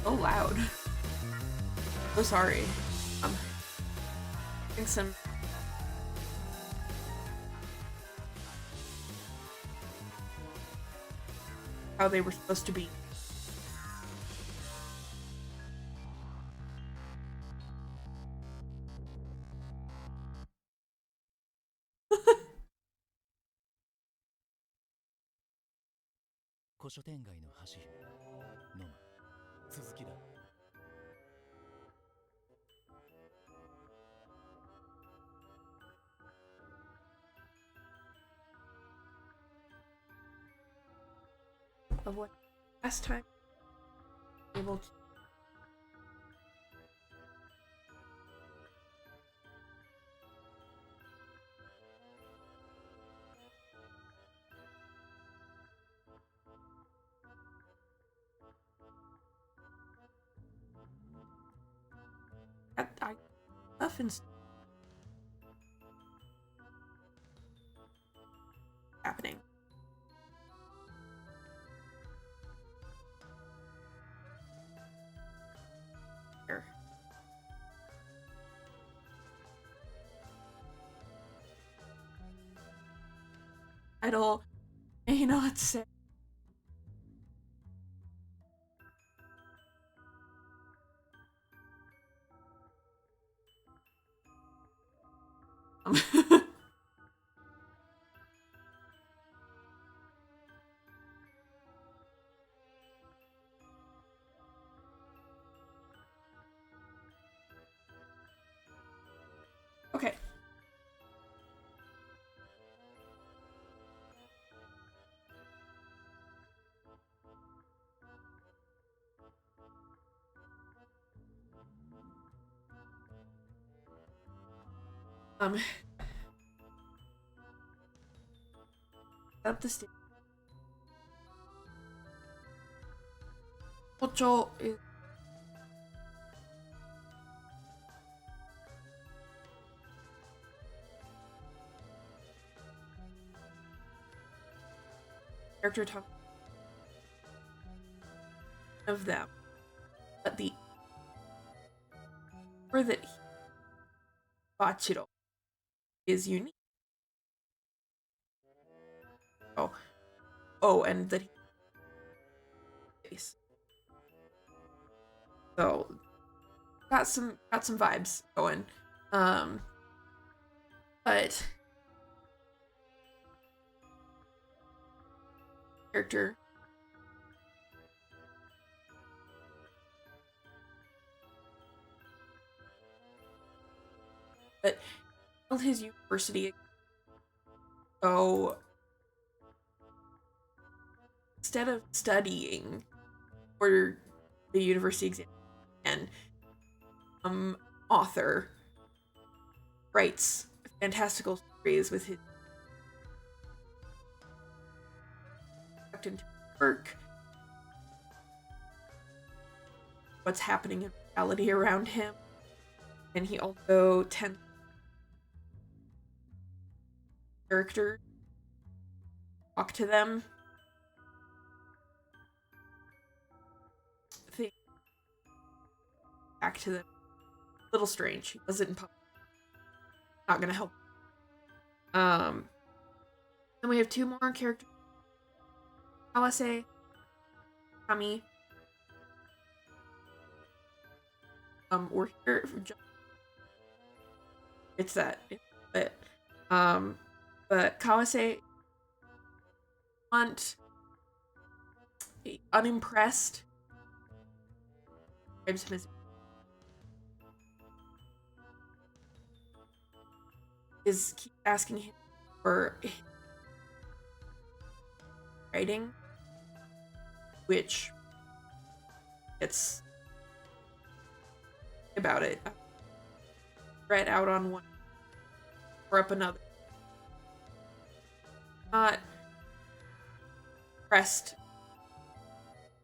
so loud. So sorry. I think some how they were supposed to be. Of what last time able to I often happening. Here. I don't know what to say. Okay. Up the stage. Ocho is character talk of them, but the or that Bachiro is unique. Oh, and that he's so got some vibes going. But character but his university. So instead of studying for the university exam, and author writes fantastical stories with his into work, what's happening in reality around him, and he also tends characters talk to them. Think back to them. A little strange. He does it in public. Not gonna help. Then we have two more characters. Kawase, Kami. We're here for it's that. But Kawase unimpressed. Is keep asking him for writing, which it's about it. Read out on one or up another. Not pressed.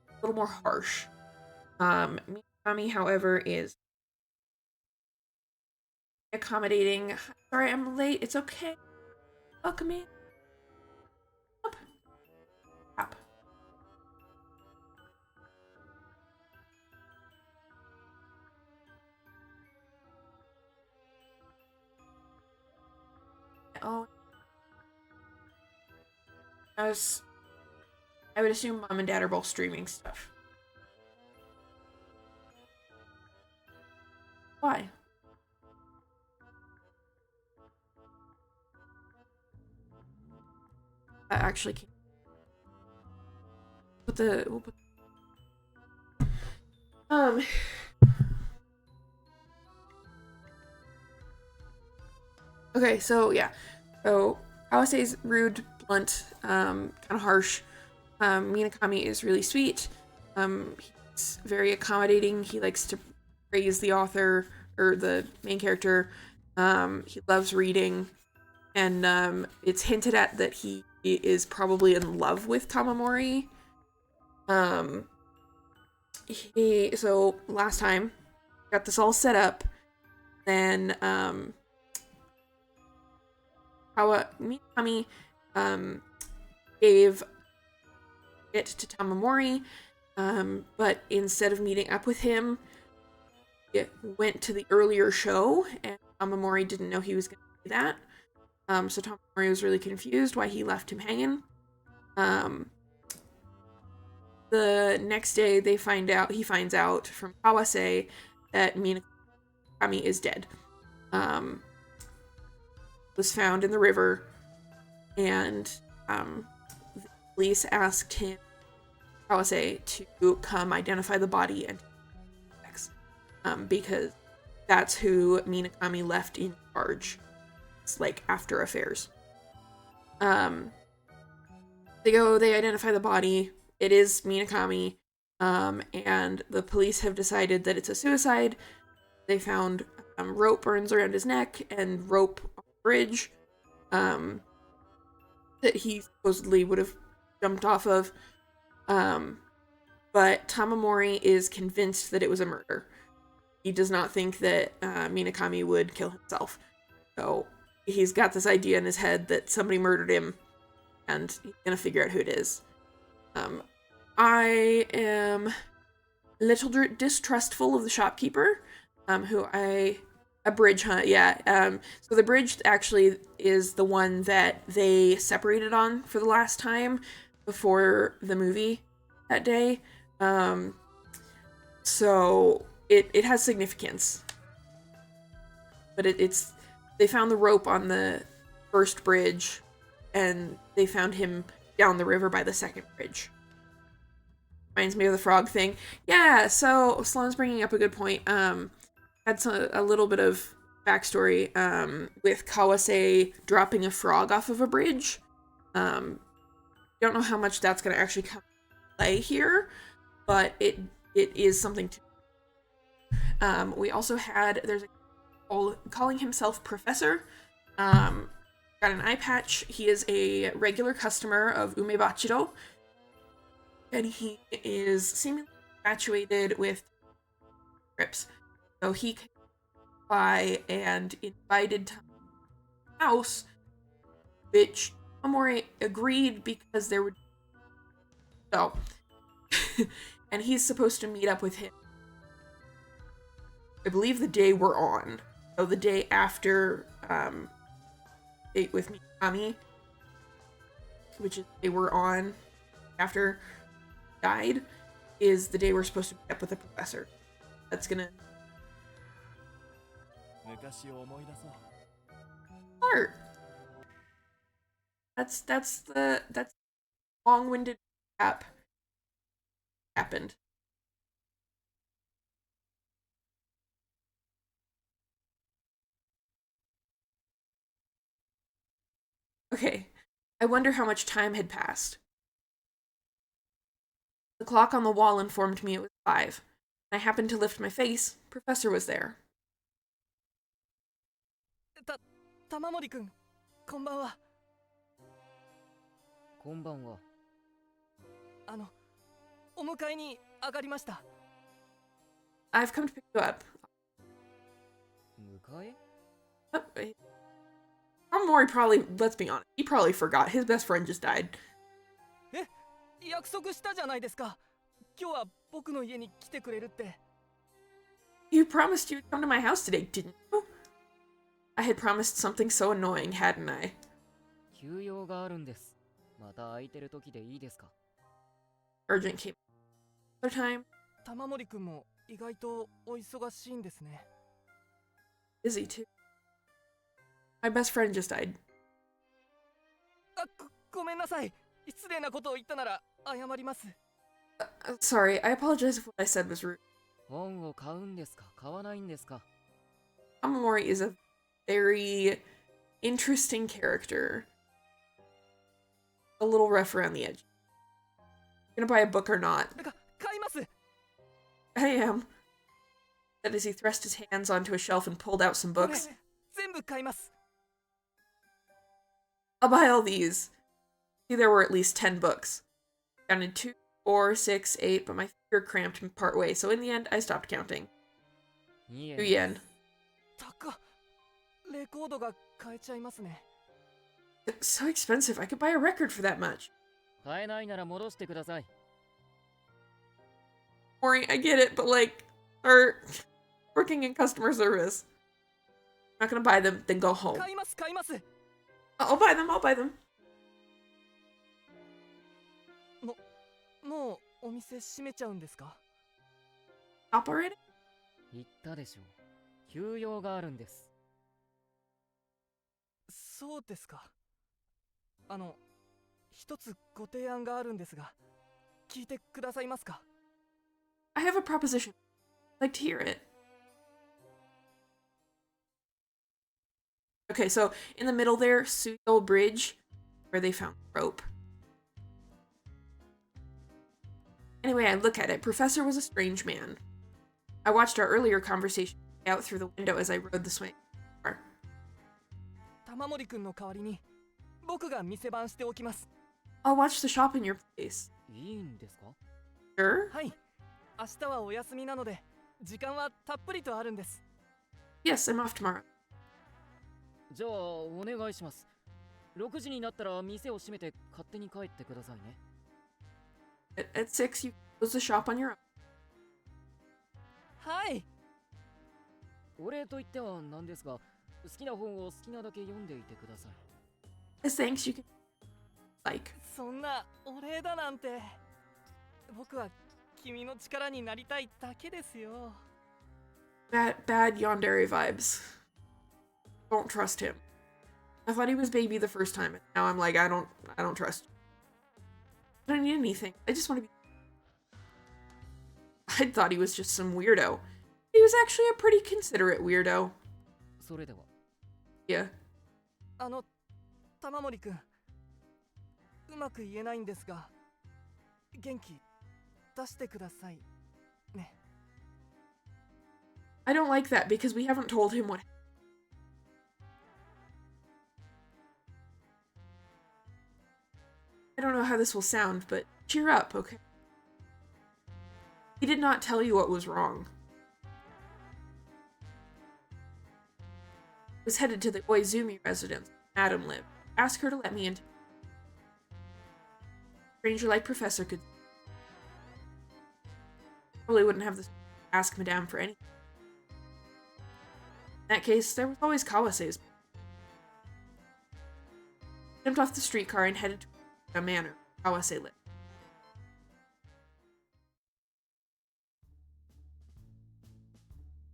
A little more harsh. Minakami, however, is accommodating. Sorry, I'm late. It's okay. Welcome in. Up. Up. Oh, I would assume mom and dad are both streaming stuff. Why? I actually can't. We'll put okay, so yeah. So Kawase's rude, blunt, kind of harsh. Minakami is really sweet. He's very accommodating. He likes to praise the author or the main character. He loves reading, and it's hinted at that he is probably in love with Tamamori. So last time got this all set up, then Minakami gave it to Tamamori, but instead of meeting up with him, it went to the earlier show, and Tamamori didn't know he was going to do that. So Tamamori was really confused why he left him hanging. The next day, he finds out from Kawase that Minakami is dead. Was found in the river, and the police asked him, Kawase, to come identify the body and sex, because that's who Minakami left in charge. It's like after affairs. They identify the body. It is Minakami, and the police have decided that it's a suicide. They found rope burns around his neck and rope on the bridge that he supposedly would have jumped off of. But Tamamori is convinced that it was a murder. He does not think that Minakami would kill himself. So he's got this idea in his head that somebody murdered him, and he's gonna figure out who it is. I am a little distrustful of the shopkeeper, a bridge hunt, yeah. So the bridge actually is the one that they separated on for the last time before the movie that day. So it has significance. But they found the rope on the first bridge, and they found him down the river by the second bridge. Reminds me of the frog thing. Yeah, so Sloan's bringing up a good point. That's a little bit of backstory with Kawase dropping a frog off of a bridge. Don't know how much that's going to actually come into play here, but it is something to. We also there's a calling himself Professor. Got an eye patch. He is a regular customer of Umebachiro, and he is seemingly infatuated with trips. So he came by and invited to the house, which Amori agreed because there would. So, and he's supposed to meet up with him. I believe the day we're on. So the day after date with Minakami, which is the day we're on after died, is the day we're supposed to meet up with the professor. That's gonna start. That's long-winded cap happened. Okay, I wonder how much time had passed. The clock on the wall informed me it was 5. I happened to lift my face. Professor was there. Tamamori-kun, konbanwa. Konbanwa. お迎えに上がりました。I've come to pick you up. 迎え? Oh, wait. Mori probably, let's be honest, he probably forgot. His best friend just died. 約束したじゃないですか。今日は僕の家に来てくれるって。You promised you would come to my house today, didn't you? I had promised something so annoying, hadn't I? 休養があるんです。また空いてる時でいいですか？ Urgent came. Other time, 玉森くんも意外とお忙しいんですね。busy too. My best friend just died. ごめんなさい。失礼なことを言ったなら謝ります。Sorry, I apologize if what I said was rude. 本を買うんですか？買わないんですか？ Amamori is a very interesting character. A little rough around the edge. Gonna buy a book or not? 買います。 I am. Said as he thrust his hands onto a shelf and pulled out some これ books. 全部買います。 I'll buy all these. See, there were at least 10 books. Counted 2, 4, 6, 8, but my finger cramped part way, so in the end, I stopped counting. 2 yen. 高っ。レコードが買えちゃいますね。 It's so expensive. I could buy a record for that much. 買えないなら戻してください。 Mori, I get it, but like, are working in customer service. I'm not gonna buy them, then go home. 買います買います。 I'll buy them, I'll buy them. もうお店閉めちゃうんですか？ Stop already? 言ったでしょう。休養があるんです。そうですか。一つご提案があるんですが、聞いてくださいますか？ I have a proposition. I'd like to hear it. Okay, so in the middle there, Suyo Bridge, where they found the rope. Anyway, I look at it. Professor was a strange man. I watched our earlier conversation play out through the window as I rode the swing car. 玉森くんの代わりに僕が店番しておきます。 I'll watch the shop in your place. いいんですか？ Sure? はい。明日はお休みなので、時間はたっぷりとあるんです。 Yes, I'm off tomorrow. じゃあお願いします。6時になったら店を閉めて勝手に帰ってくださいね。 At 6, you close the shop on your own. はい。お礼と言ってはなんですが、好きな本を好きなだけ読んでいてください。 As thanks, you can like. そんなお礼だなんて。僕は君の力になりたいだけですよ。 Bad yandere vibes. Don't trust him. I thought he was baby the first time, and now I'm like, I don't trust. I don't need anything. I just want to be. I thought he was just some weirdo. He was actually a pretty considerate weirdo. それでは。 Yeah. 玉森くん、うまく言えないんですが、元気出してくださいね。 I don't like that because we haven't told him what. I don't know how this will sound, but cheer up, okay? He did not tell you what was wrong. I was headed to the Oizumi residence Madam lived. Ask her to let me into. Stranger like Professor could. Probably wouldn't have this ask Madame for anything. In that case, there was always Kawase's. Jumped off the streetcar and headed to a manor Kawase lived.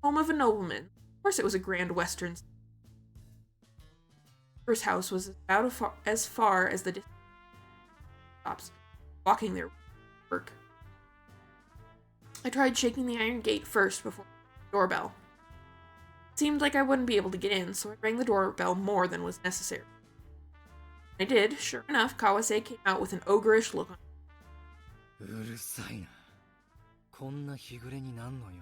Home of a nobleman. Of course, it was a grand western. First house was about as far as the distance. Stops, walking their work. I tried shaking the iron gate first before the doorbell. It seemed like I wouldn't be able to get in, so I rang the doorbell more than was necessary. I did. Sure enough, Kawase came out with an ogreish look on. うるさいな。こんな日暮れになんの用だよ。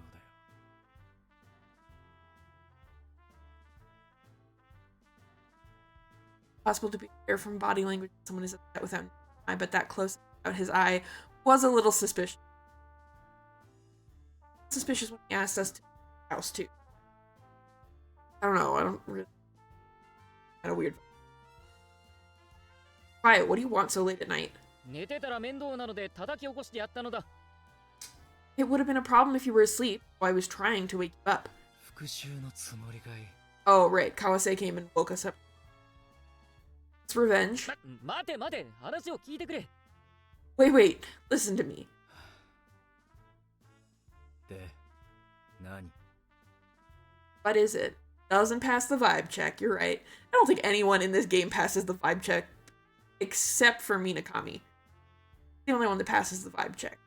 Possible to be clear from body language someone is upset without an eye, but that close out his eye was a little suspicious. Suspicious when he asked us to the house too. I don't know, I don't really kind of weird. Quiet, what do you want so late at night? 寝てたら面倒なので叩き起こしてやったのだ。 It would have been a problem if you were asleep while I was trying to wake you up. 復讐のつもりかい。Oh, right. Kawase came and woke us up. It's revenge. 待て待て、話を聞いてくれ。 Wait. Listen to me. で、何? What is it? Doesn't pass the vibe check. You're right. I don't think anyone in this game passes the vibe check. Except for Minakami. The only one that passes the vibe check.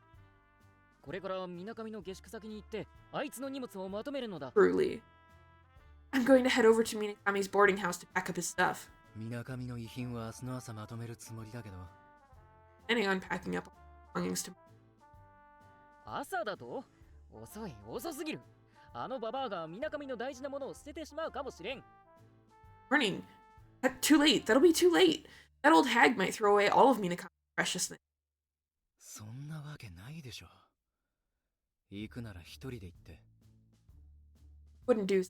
これからMinakamiの下宿先に行って、あいつの荷物をまとめるのだ。 Truly. I'm going to head over to Minakami's boarding house to pack up his stuff. Minakamiの遺品は明日の朝まとめるつもりだけど。 Planning on packing up belongings to... 朝だと？遅すぎる。あのババアがMinakamiの大事なものを捨ててしまうかもしれん。 Morning. Too late. That'll be too late. That old hag might throw away all of Minakami's precious things. そんなわけないでしょ。行くなら一人で行って。 Wouldn't do...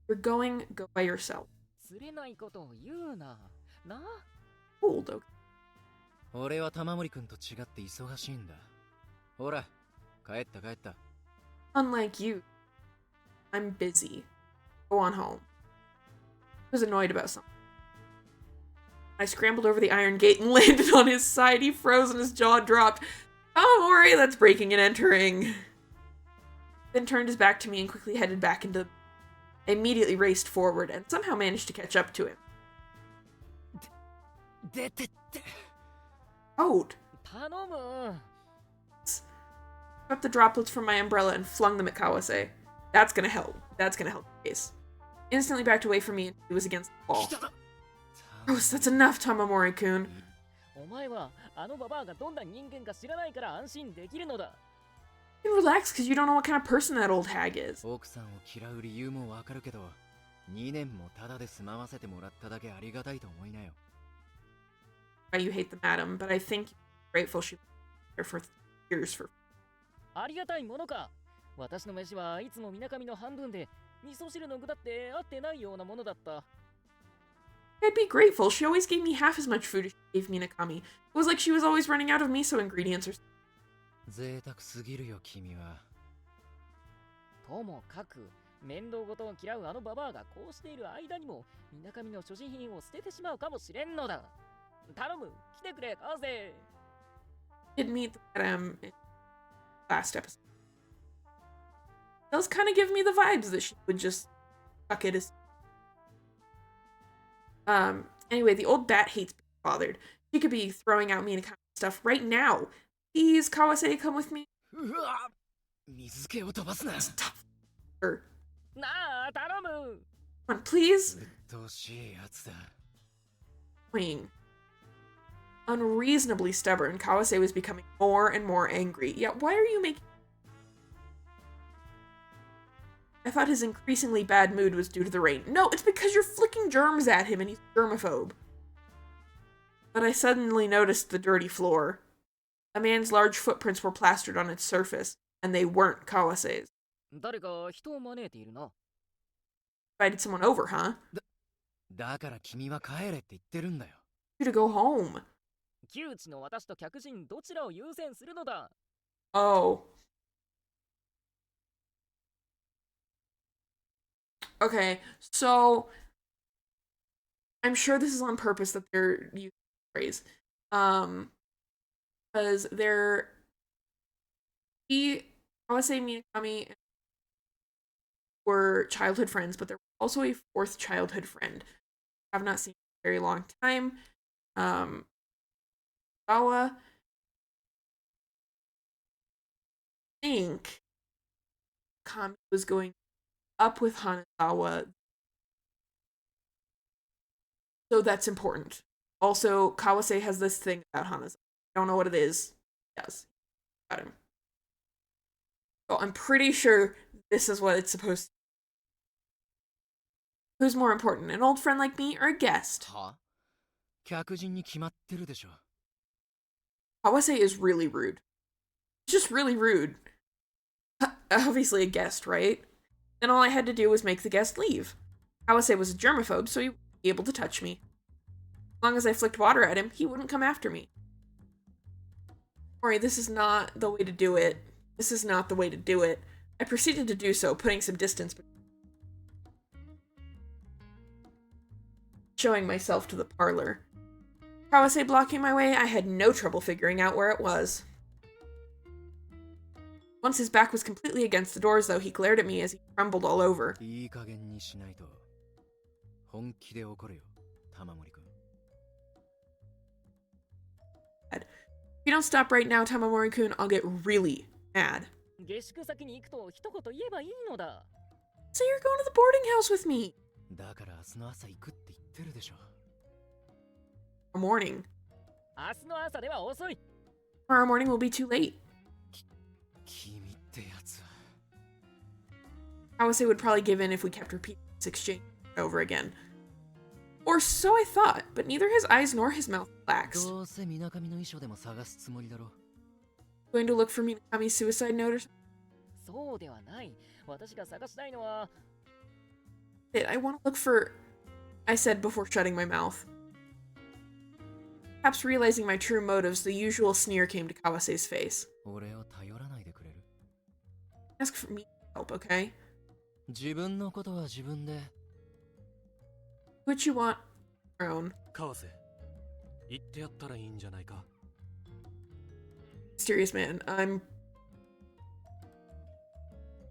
You're going, go by yourself. 釣れないことを言うな。な？ Cold, okay. 俺は玉森くんと違って忙しいんだ。ほら、帰った。 Unlike you, I'm busy. Go on home. I was annoyed about something. I scrambled over the iron gate and landed on his side. He froze and his jaw dropped. Oh, don't worry, that's breaking and entering. Then turned his back to me and quickly headed back into... I immediately raced forward and somehow managed to catch up to him. Out! 頼む。 Cut the droplets from my umbrella and flung them at Kawase. That's gonna help. That's gonna help the case. Instantly backed away from me and he was against the wall. Gross, that's enough, Tamamori-kun. お前はあのババアがどんな人間か知らないから安心できるのだ。 You can relax because you don't know what kind of person that old hag is. 奥さんを嫌う理由もわかるけど、2年もタダで住まわせてもらっただけありがたいと思いなよ。 Why you hate the madam, but I think you're grateful she was there for years for... ありがたいものか。私の飯はいつもMinakamiの半分で、味噌汁の具だって合ってないようなものだった。 I'd be grateful. She always gave me half as much food as she gave Minakami. It was like she was always running out of miso ingredients or something. 贅沢すぎるよ君は。ともかく面倒ごとを嫌うあのババアがこうしている間にもMinakamiの所持品を捨ててしまうかもしれんのだ。頼む、来てくれ、カーセ。 Did meet the madam in last episode. Does kind of give me the vibes that she would just fuck it as... Anyway, the old bat hates being bothered. She could be throwing out Minakami stuff right now. Please, Kawase, come with me. 水気を飛ばすな。Stop her. なあ、頼む。 Come on, please. うっとうしいやつだ。 Annoying. Unreasonably stubborn, Kawase was becoming more and more angry. Yeah, why are you making... I thought his increasingly bad mood was due to the rain. No, it's because you're flicking germs at him and he's germaphobe. But I suddenly noticed the dirty floor. A man's large footprints were plastered on its surface, and they weren't Kawase's. 誰か人を招いているな。 Invited someone over, huh? だから君は帰れって言ってるんだよ。 You to go home. 窮地の私と客人どちらを優先するのだ。 Oh. Okay, so I'm sure this is on purpose that they're using the phrase. Because Kawase, Minakami were childhood friends, but there was also a fourth childhood friend I have not seen in a very long time. Sawa. I think Kami was going up with Hanazawa. So that's important. Also, Kawase has this thing about Hanazawa. I don't know what it is. He does. About him. So I'm pretty sure this is what it's supposed to be. Who's more important, an old friend like me or a guest? は？客人に決まってるでしょ。 Kawase is really rude. It's just really rude. Obviously a guest, right? Then all I had to do was make the guest leave. Kawase was a germaphobe, so he wouldn't be able to touch me. As long as I flicked water at him, he wouldn't come after me. Don't worry, this is not the way to do it. This is not the way to do it. I proceeded to do so, putting some distance between. showing myself to the parlor. Kawase blocking my way, I had no trouble figuring out where it was. Once his back was completely against the doors, though, he glared at me as he trembled all over. If you don't stop right now, Tamamori-kun, I'll get really mad. So you're going to the boarding house with me? Morning. Tomorrow morning will be too late. Kawase would probably give in if we kept repeating this exchange over again. Or so I thought, but neither his eyes nor his mouth relaxed. Going to look for Minakami's suicide note or something? I want to look for... I said before shutting my mouth. Perhaps realizing my true motives, the usual sneer came to Kawase's face. Ask for me help, okay? What you want, your own. Mysterious man, I'm...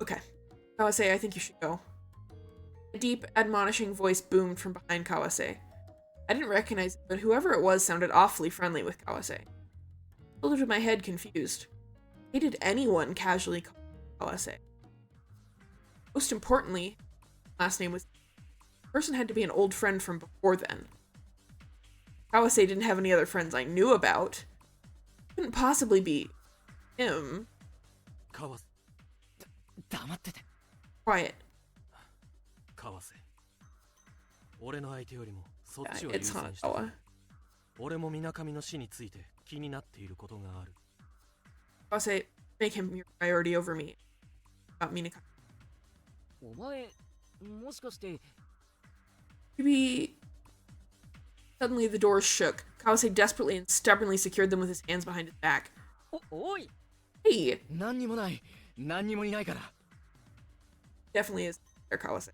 Okay. Kawase, I think you should go. A deep, admonishing voice boomed from behind Kawase. I didn't recognize it, but whoever it was sounded awfully friendly with Kawase. I tilted my head, confused. Why did anyone casually call Kawase? Most importantly, last name was... The person had to be an old friend from before then. Kawase didn't have any other friends I knew about. Couldn't possibly be... him. Quiet. Yeah, it's Hanagawa. Kawase, make him your priority over me. About Minakami. Maybe... Suddenly the doors shook. Kawase desperately and stubbornly secured them with his hands behind his back. Hey! Definitely is there, Kawase.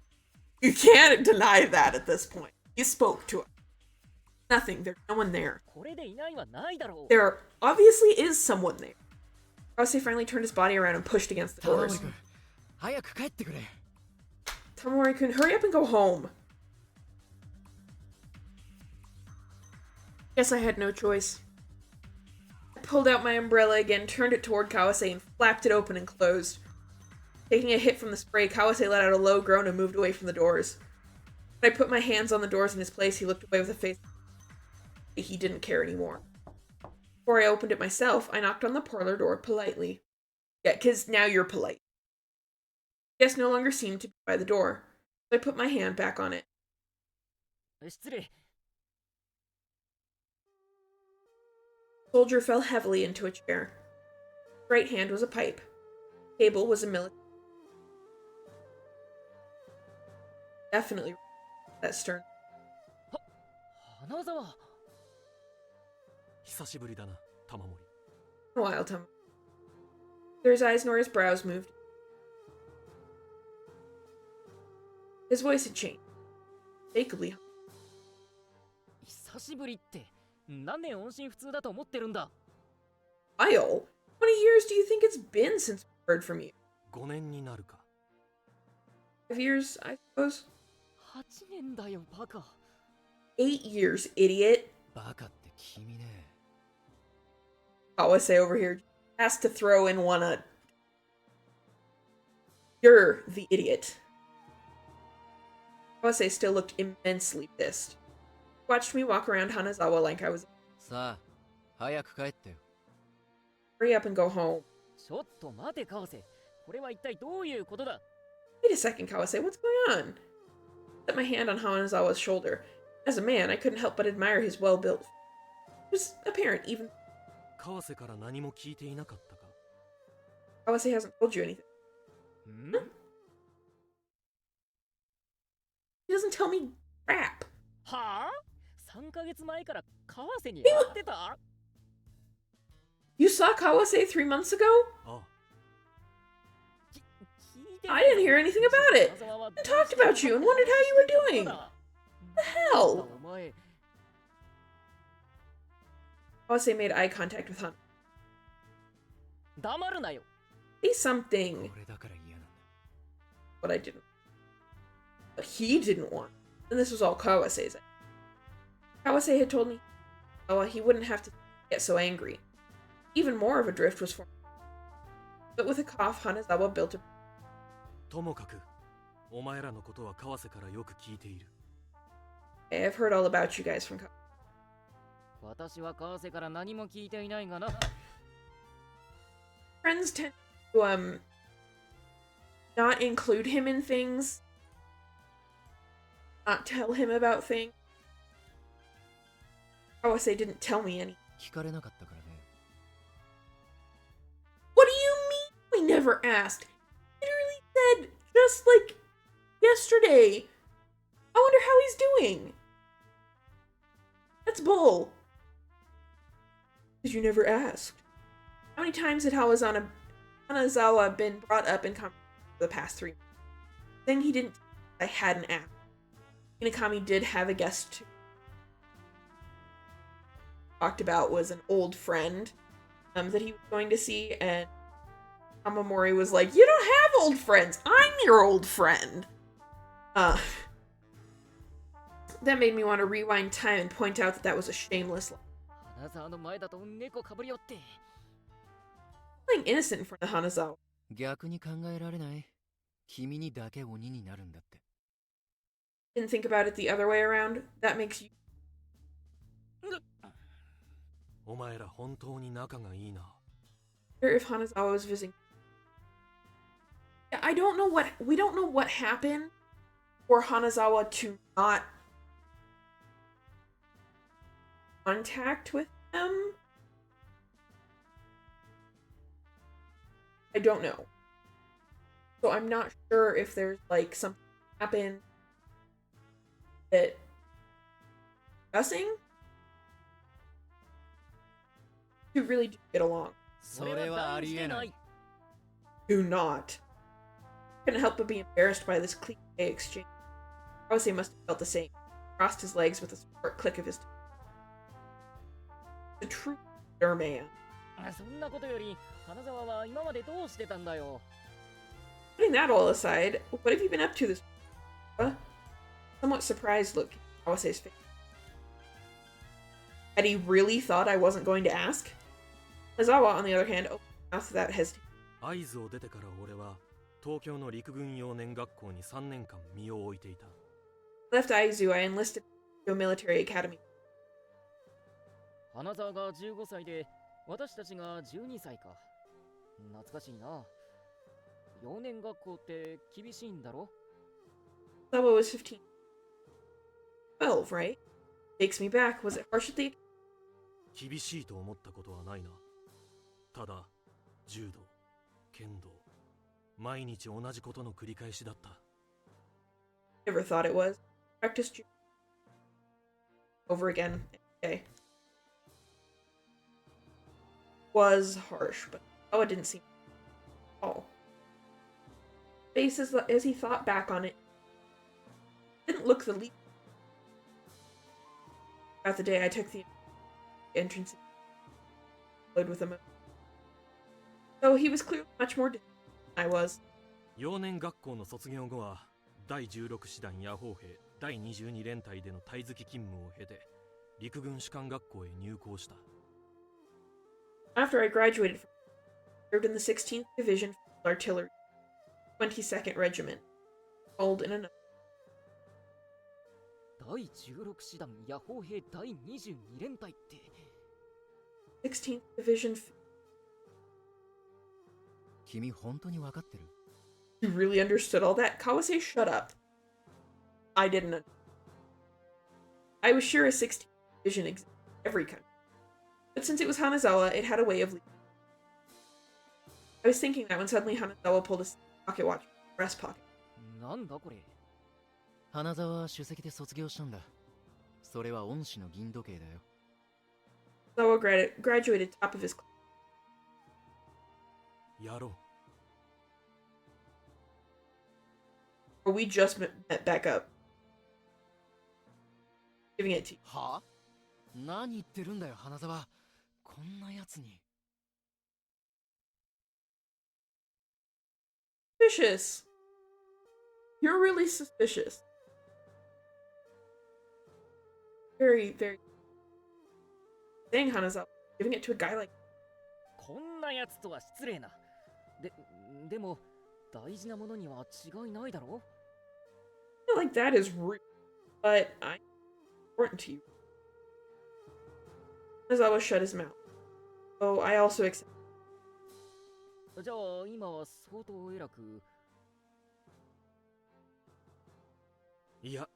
You can't deny that at this point. You spoke to him. Nothing. There's no one there. There obviously is someone there. Kawase finally turned his body around and pushed against the doors. Tamamori-kun, hurry up and go home. Guess I had no choice. I pulled out my umbrella again, turned it toward Kawase, and flapped it open and closed. Taking a hit from the spray, Kawase let out a low groan and moved away from the doors. When I put my hands on the doors in his place, he looked away with a face he didn't care anymore. Before I opened it myself, I knocked on the parlor door politely. Yeah, 'cause now you're polite. Guest no longer seemed to be by the door, so I put my hand back on it. The soldier fell heavily into a chair. His right hand was a pipe. The table was a military. Definitely that stern. A while, Tom. Neither his eyes nor his brows moved. His voice had changed. Mistakeably. While? How many years do you think it's been since we heard from you? 5 years, I suppose. 8 years, idiot. Kawase over here has to throw in one. You're the idiot. Kawase still looked immensely pissed. He watched me walk around Hanazawa like I was... Hurry up and go home. Wait a second, Kawase, what's going on? I set my hand on Hanazawa's shoulder. As a man, I couldn't help but admire his well-built... It was apparent, even... Kawase hasn't told you anything. Huh? He doesn't tell me crap. You saw Kawase 3 months ago? I didn't hear anything about it. I talked about you and wondered how you were doing. What the hell? 前 Kawase made eye contact with Hana. 黙るなよ Say something. 俺だから嫌なんだ。 But I didn't. But he didn't want. And this was all Kawase's. Kawase had told me he wouldn't have to get so angry. Even more of a drift was formed. But with a cough, Hanazawa built a... ともかく、お前らのことは川瀬からよく聞いている。Hey, I've heard all about you guys from Kawase. 私は川瀬から何も聞いていないがな Friends tend to, not include him in things. Not tell him about things. Kawase didn't tell me any. 聞かれなかったからね。 What do you mean we never asked? Literally said just like yesterday. I wonder how he's doing. That's bull. Because you never asked. How many times had Hanazawa been brought up in conversation for the past 3 months? Thing he didn't, I hadn't asked. Minakami did have a guest too. Talked about was an old friend that he was going to see, and Amamori was like, "You don't have old friends. I'm your old friend." That made me want to rewind time and point out that that was a shameless lie. 花沢の前だと猫かぶりよって Playing innocent in front of Hanazawa. 逆に考えられない。君にだけ鬼になるんだって。 Didn't think about it the other way around. That makes you. お前ら本当に仲がいいな。 Wonder if Hanazawa was visiting. Yeah, I don't know what we don't know what happened for Hanazawa to not contact with them. I don't know. So I'm not sure if there's like something happened that discussing to really do get along. それはありえない。 Do not. Couldn't help but be embarrassed by this cliche exchange. Kawase must have felt the same. Crossed his legs with a short click of his tongue. The true leader man. そんなことより花沢は今までどうしてたんだよ Putting that all aside, what have you been up to this week? Somewhat surprised look on Kawase's face. Had he really thought I wasn't going to ask? Hanazawa, on the other hand, opened his mouth without hesitation. 合図を出てから俺は東京の陸軍幼年学校に3年間身を置いていた。 Left Aizu, I enlisted to a military academy. 花沢が15歳で私たちが12歳か懐かしいな幼年学校って厳しいんだろ Hanazawa was 15. 12, right? Takes me back. Was it harsh at the... 厳しいと思ったことはないな。ただ、柔道、剣道、毎日同じことの繰り返しだった。 Never thought it was. Practiced judo. Over again. Okay. Was harsh, but it didn't seem at all. Face as he thought back on it, didn't look the least. Throughout the day, I took the entrance flowed with emotion. So he was clearly much more distant than I was. 幼年学校の卒業後は第16師団野砲兵第22連隊での隊付き勤務を経て陸軍士官学校へ入校した。 After I graduated, served in the 16th Division Artillery, 22nd Regiment, called in another. 第16師団野砲兵第22連隊って 16th Division. 君本当に分かってる？ You really understood all that? Kawase, shut up. I didn't. I was sure a 16th Division existed in every country. But since it was Hanazawa, it had a way of leaving. I was thinking that when suddenly Hanazawa pulled his pocket watch from his breast pocket. なんだこれ花沢は首席で卒業したんだ。それは恩師の銀時計だよ。 Hanazawa graduated top of his class. やろう。 Or we just met back up. giving it to you. は？何言ってるんだよ、花沢。こんなやつに。Suspicious. You're really suspicious. Very, very. Dang, Hanazawa. Giving it to a guy like. こんなやつとは失礼な。でも、大事なものには違いないだろ？ I feel like that is rude, but I'm important to you. Hanazawa shut his mouth. So I also accept. じゃあ、今は相当偉く。いや、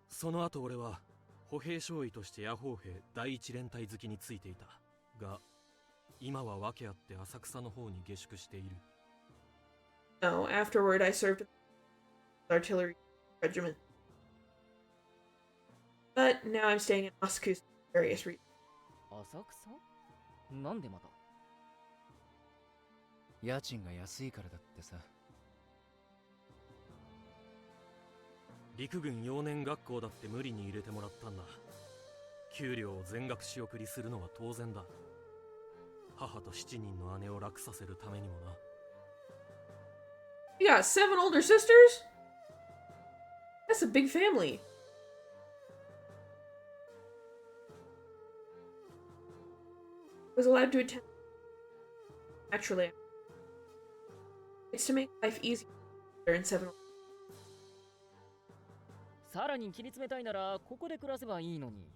その後俺は歩兵少尉として野砲兵第一連隊好きについていたが、今は訳あって浅草の方に下宿している。No, afterward I served in the artillery regiment. But now I'm staying in Moscow for various reasons. 浅草？なんでまた？家賃が安いからだってさ。陸軍幼年学校だって無理に入れてもらったんだ。給料を全額仕送りするのは当然だ。母と7人の姉を楽させるためにもな。You got 7 older sisters? That's a big family. I was allowed to attend. Naturally. It's to make life easier in 7. さらに切り詰めたいなら、ここで暮らせばいいのに。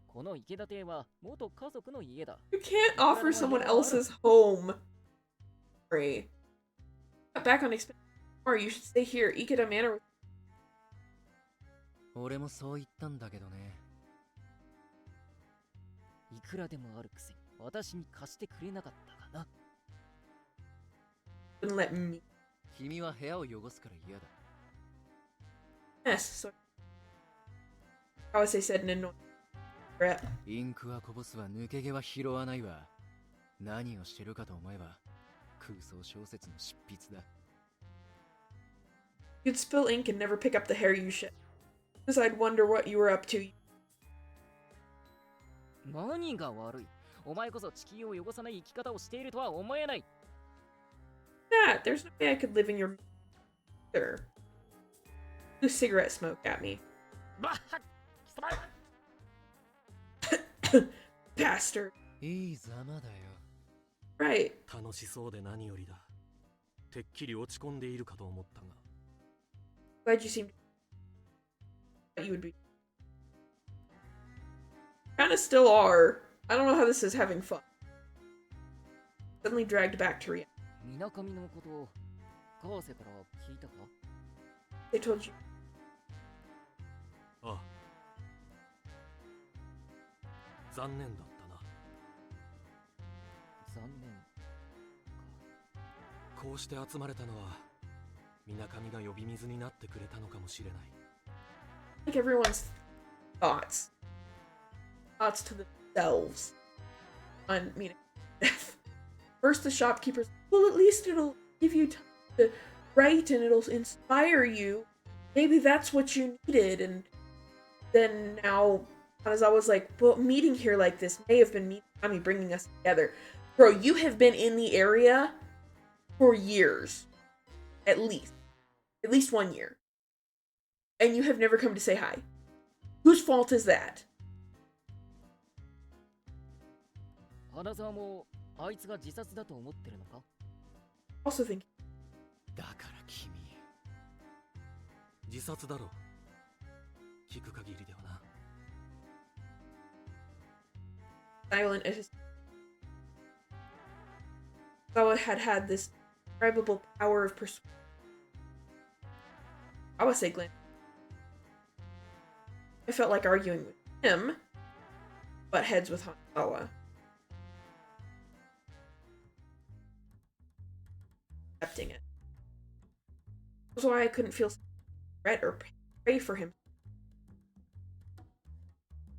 この池田邸は元家族の家だ。You can't offer someone else's home. Sorry. Cut back on expenses. Or you should stay here. Ikeda Manor. 俺もそう言ったんだけどね。いくらでもあるくせに私に貸してくれなかったかな。Wouldn't let me. 君は部屋を汚すから嫌だ。Yes, so Kawase said in a annoying threat. インクはこぼすわ、抜け毛は拾わないわ。何をしてるかと思えば、空想小説の執筆だ。You'd spill ink and never pick up the hair you shed. Because I'd wonder what you were up to. 何が悪い？お前こそ地球を汚さない生き方をしているとは思えない。That there's no way I could live in your either. Blew cigarette smoke at me. バッハッ貴様 Bastard. いいざまだよ。Right. 楽しそうで何よりだ。てっきり落ち込んでいるかと思ったが。Glad you seemed that you would be. Kinda still are. I don't know how this is having fun. Suddenly dragged back to reality. みなかみのことを川瀬から聞いたか？ They told you. ああ。残念だったな。残念。こうして集まれたのは、みなかみが呼び水になってくれたのかもしれない。Like everyone's thoughts. Thoughts to themselves. On Minakami's death. First the shopkeepers, well at least it'll give you time to write and it'll inspire you. Maybe that's what you needed. And then now Kanazawa's like, well, meeting here like this may have been Minakami bringing us together. Bro, you have been in the area for years. At least 1 year. And you have never come to say hi. Whose fault is that? 花沢もあいつが自殺だと思ってるのか？ Also think だから君。自殺だろう。聞く限りではな。silent as Kanazawa had this indescribable power of persuasion. I would say Glenn. I felt like arguing with him, but heads with Hanazawa. Accepting it. That's why I couldn't feel regret or pray for him.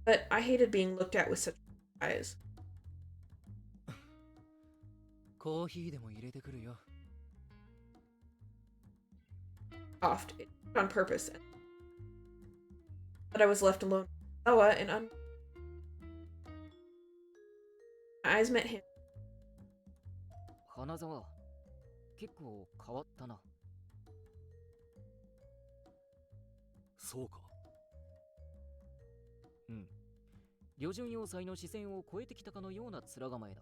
But I hated being looked at with such eyes. コーヒーでも入れてくるよ。Coughed it on purpose. But I was left alone. Hanazawa and my eyes met him. 花沢、結構変わったな。そうか。うん。旅順要塞の視線を超えてきたかのような面構えだ。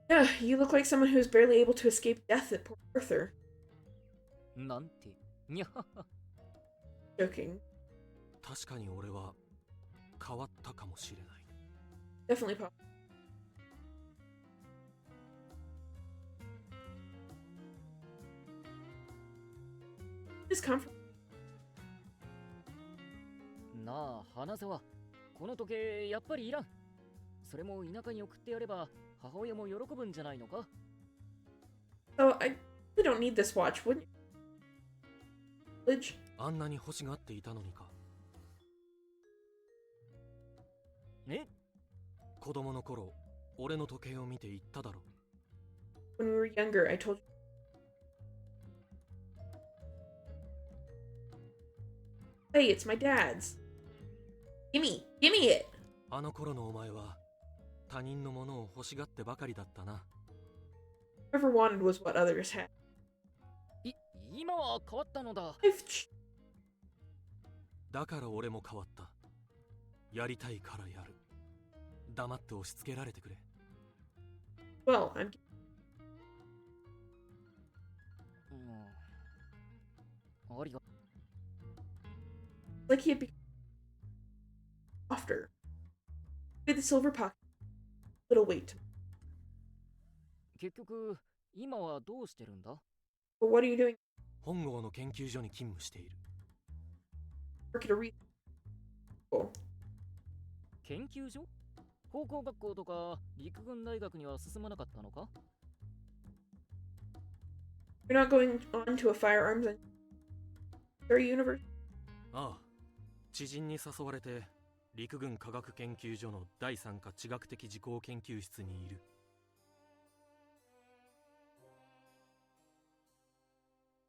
Yeah, you look like someone who's barely able to escape death at Port Arthur. なんて、にゃはは。Joking. 確かに俺は変わったかもしれない。Definitely possible. Just come from なあ、花沢。この時計、やっぱりいらん。それも田舎に送ってやれば、母親も喜ぶんじゃないのか？ So I really don't need this watch, wouldn't you? Village? あんなに欲しがっていたのにか。え？子供の頃、俺の時計を見て言っただろ。When we were younger, I told you. Hey, it's my dad's. Gimme it! あの頃のお前は他人のものを欲しがってばかりだったな。Whatever wanted was what others had. 今は変わったのだ。だから俺も変わった。やりたいからやる。黙って押し付けられてくれ。Well, I'm. ありが。Like he had become softer. With the silver pocket, little weight. 結局、今はどうしてるんだ？ But what are you doing? 本郷の研究所に勤務している。Work at a re. Oh. 研究所？高校学校とか陸軍大学には進まなかったのか？ You're not going on to a firearms and university? ああ、知人に誘われて陸軍科学研究所の第三課地学的事項研究室にいる。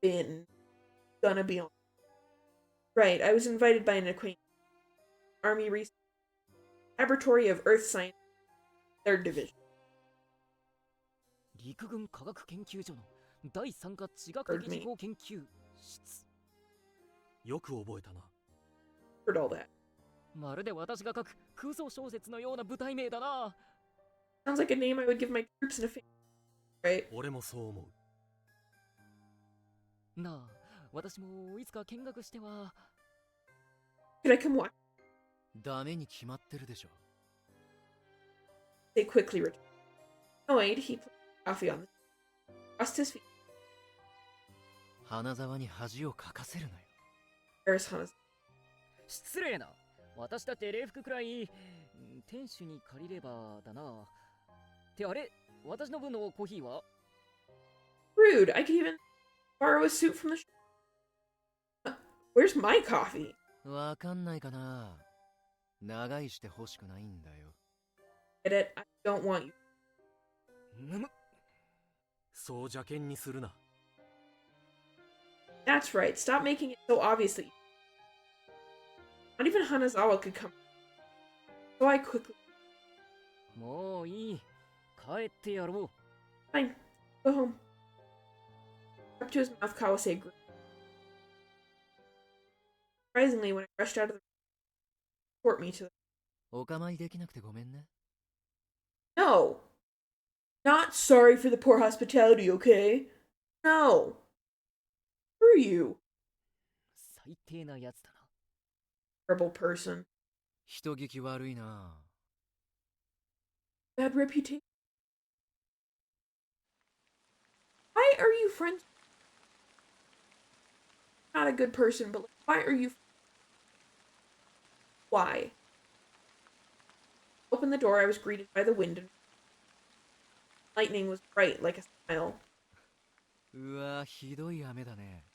Been gonna be on. Right, I was invited by an acquaintance. Army Research Laboratory of Earth Science, 3rd Division. 陸軍科学研究所の第三課地学的事項研究室。よく覚えたな。Heard all that. まるで私が書く空想小説のような舞台名だな。Sounds like a name I would give my troops in a family, right? 俺もそう思う。なあ、私もいつか見学しては。Could I come watch? ダメに決まってるでしょ。They quickly returned. Annoyed, he put coffee on the crossed his feet. 花沢に恥をかかせるなよ。There's Hana's. 失礼な。私だって礼服くらい店主に借りればだな。ってあれ、私の分のコーヒーは？ Rude. I could even borrow a suit from the shop. Where's my coffee? わかんないかな。長居して欲しくないんだよ。Get it? I don't want you. むむ。そう邪険にするな。That's right. Stop making it so obvious that you... Not even Hanazawa could come. So I quickly... もういい。帰ってやろう。Fine. Go home. Up to his mouth, Kawase grew. Surprisingly, when I rushed out of the room, report me to the... お構いできなくてごめんね。No! Not sorry for the poor hospitality, okay? No! Screw you, 最低なやつだな。terrible person. 人聞き悪いな。Bad reputation. Why are you friends? Not a good person, but why are you... Why? Opened the door, I was greeted by the wind and... Lightning was bright like a smile. うわ、ひどい雨だね。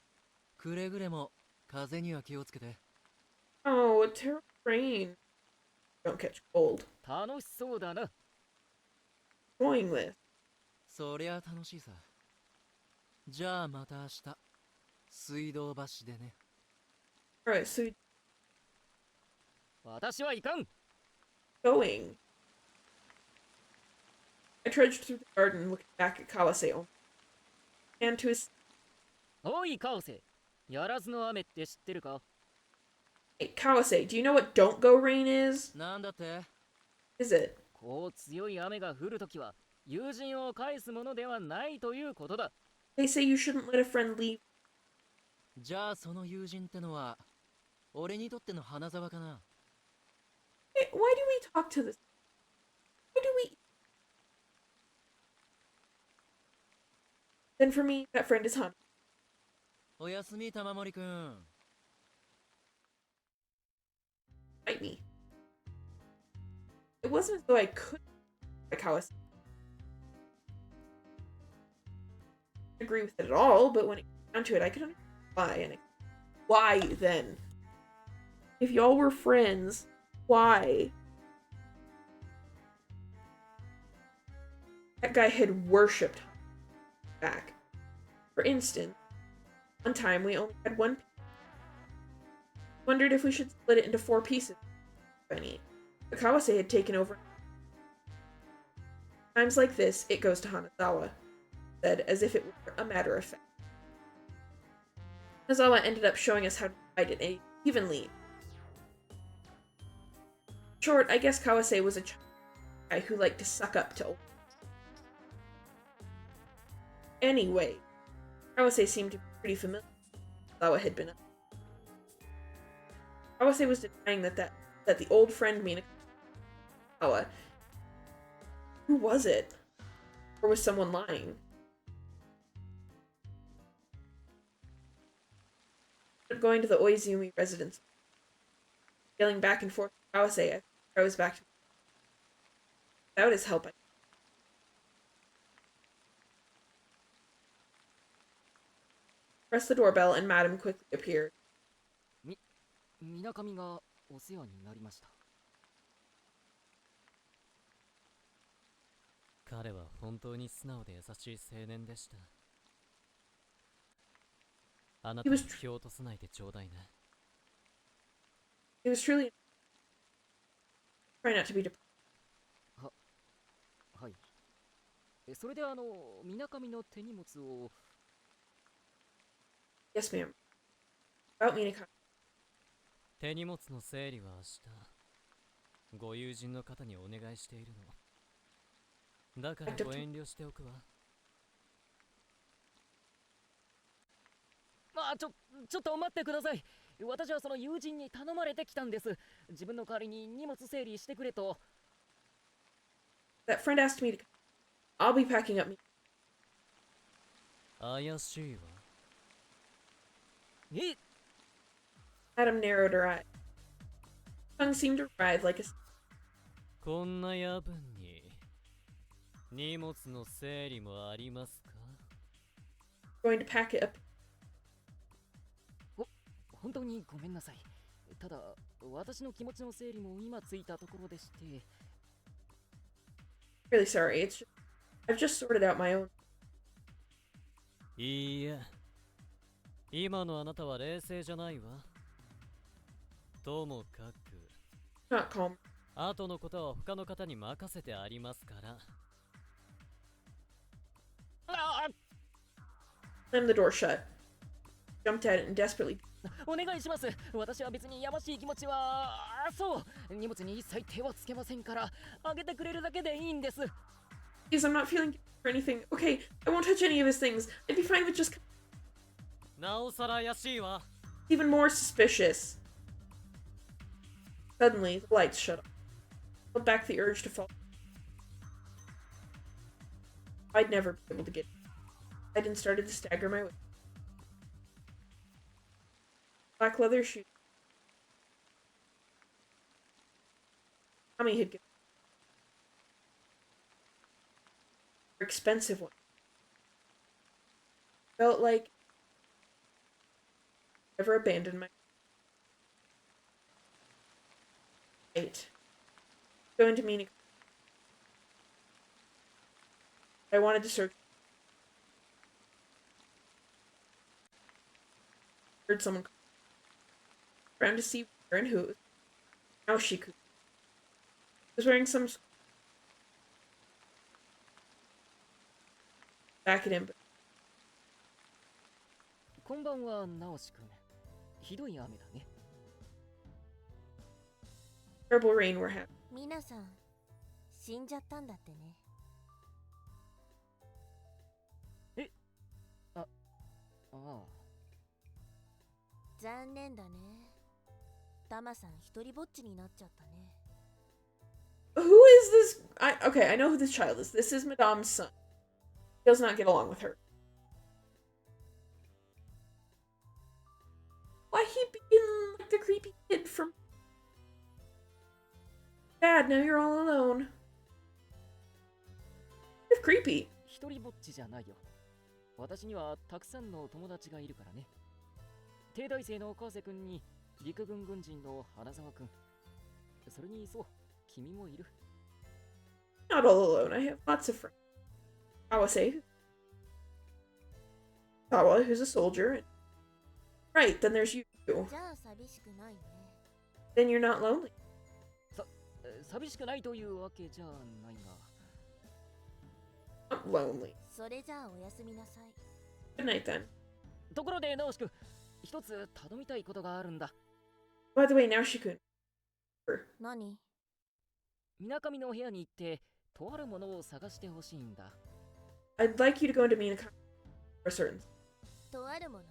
くれぐれも風には気をつけて。Oh, a terrible rain. Don't catch cold. 楽しそうだな。Enjoying this. そりゃ楽しいさ。じゃあまた明日。水道橋でね。Alright, so 私は行かん。 Going. I trudged through the garden, looking back at Kawase only. And to his... おいカオセ、やらずの雨って知ってるか？ Hey, Kawase, do you know what don't go rain is? なんだって？ Is it? こう強い雨が降るときは友人を返すものではないということだ。 They say you shouldn't let a friend leave. じゃあその友人ってのは俺にとっての花沢かな？ Hey, why do we talk to this? Why do we... Then for me, that friend is Hana. おやすみ玉森くん。 Fight me. It wasn't as though I could like Kawase. I agree with it at all, but when it came down to it, I could understand why. And why then? If y'all were friends, why? That guy had worshipped back. For instance, one time we only had one piece. Wondered if we should split it into 4 pieces. Funny. But Kawase had taken over. Times like this, it goes to Hanazawa, said as if it were a matter of fact. Hanazawa ended up showing us how to divide it evenly. In short, I guess Kawase was a guy who liked to suck up to old. Anyway, Kawase seemed to be pretty familiar with what Hanazawa had been up. Kawase was denying that the old friend Minakami. Who was it? Or was someone lying? Going to the Oizumi residence, yelling back and forth to Kawase, I was back to without his help. I pressed the doorbell and Madam quickly appeared. みなかみがお世話になりました。彼は本当に素直で優しい青年でした。あなたに気を落とさないでちょうだいね。It was truly... Try not to be depressed. はい。それでみなかみの手荷物を。 Yes, ma'am. About Minakami. 手荷物の整理は明日、ご友人の方にお願いしているの。だからご遠慮しておくわ。ちょっと待ってください。私はその友人に頼まれてきたんです。自分の代わりに荷物整理してくれと。 That friend asked me to... I'll be packing up... 怪しいわ。え？ Madam narrowed her eye. Tongue seemed to writhe like a... こんな夜分に荷物の整理もありますか？ Going to pack it up. 本当にごめんなさい。ただ、私の気持ちの整理も今ついたところでして。 Really sorry, it's just... I've just sorted out my own... いいえ、今のあなたは冷静じゃないわ。ともかく Not calm. 後のことは他の方に任せてありますから。 Slammed the door shut. Jumped at it and desperately... お願いします。私は別にやましい気持ちは、そう、荷物に一切手はつけませんから、あげてくれるだけでいいんです。 Please, I'm not feeling for anything. Okay, I won't touch any of his things. I'd be fine with just... なおさら怪しいわ。 Even more suspicious. Suddenly, the lights shut off. Held back the urge to fall. I'd never be able to get... I then started to stagger my way. Black leather shoes. Tommy had given expensive one. Felt like never abandoned my 8. Going to Minakami. I wanted to search. Heard someone call. Around to see where and who. Now she was wearing some back at him. こんばんは、直しくん。ひどい雨だね。Terrible rain we're having. 皆さん死んじゃったんだってね。ああ。残念だね。タマさん一人ぼっちになっちゃったね。Who is this? Okay, I know who this child is. This is Madame's son. He does not get along with her. Why he being like the creepy kid from Dad, now you're all alone. You're creepy. 一人ぼっちじゃないよ。私にはたくさんの友達がいるからね。帝大生の川瀬くんに、陸軍軍人の花沢くん。それにそう、君もいる。Not all alone. I have lots of friends. Kawase. Kawa, who's a soldier. Right, then there's you. じゃあ寂しくないね。 Then you're not lonely. 寂しくないというわけじゃないが。Not lonely. それじゃあおやすみなさい。 Good night then. ところで直しくん、一つ頼みたいことがあるんだ。 By the way, Naoshi-kun. 何？みなかみの部屋に行ってとあるものを探してほしいんだ。 I'd like you to go into Minakami for certain. とあるもの？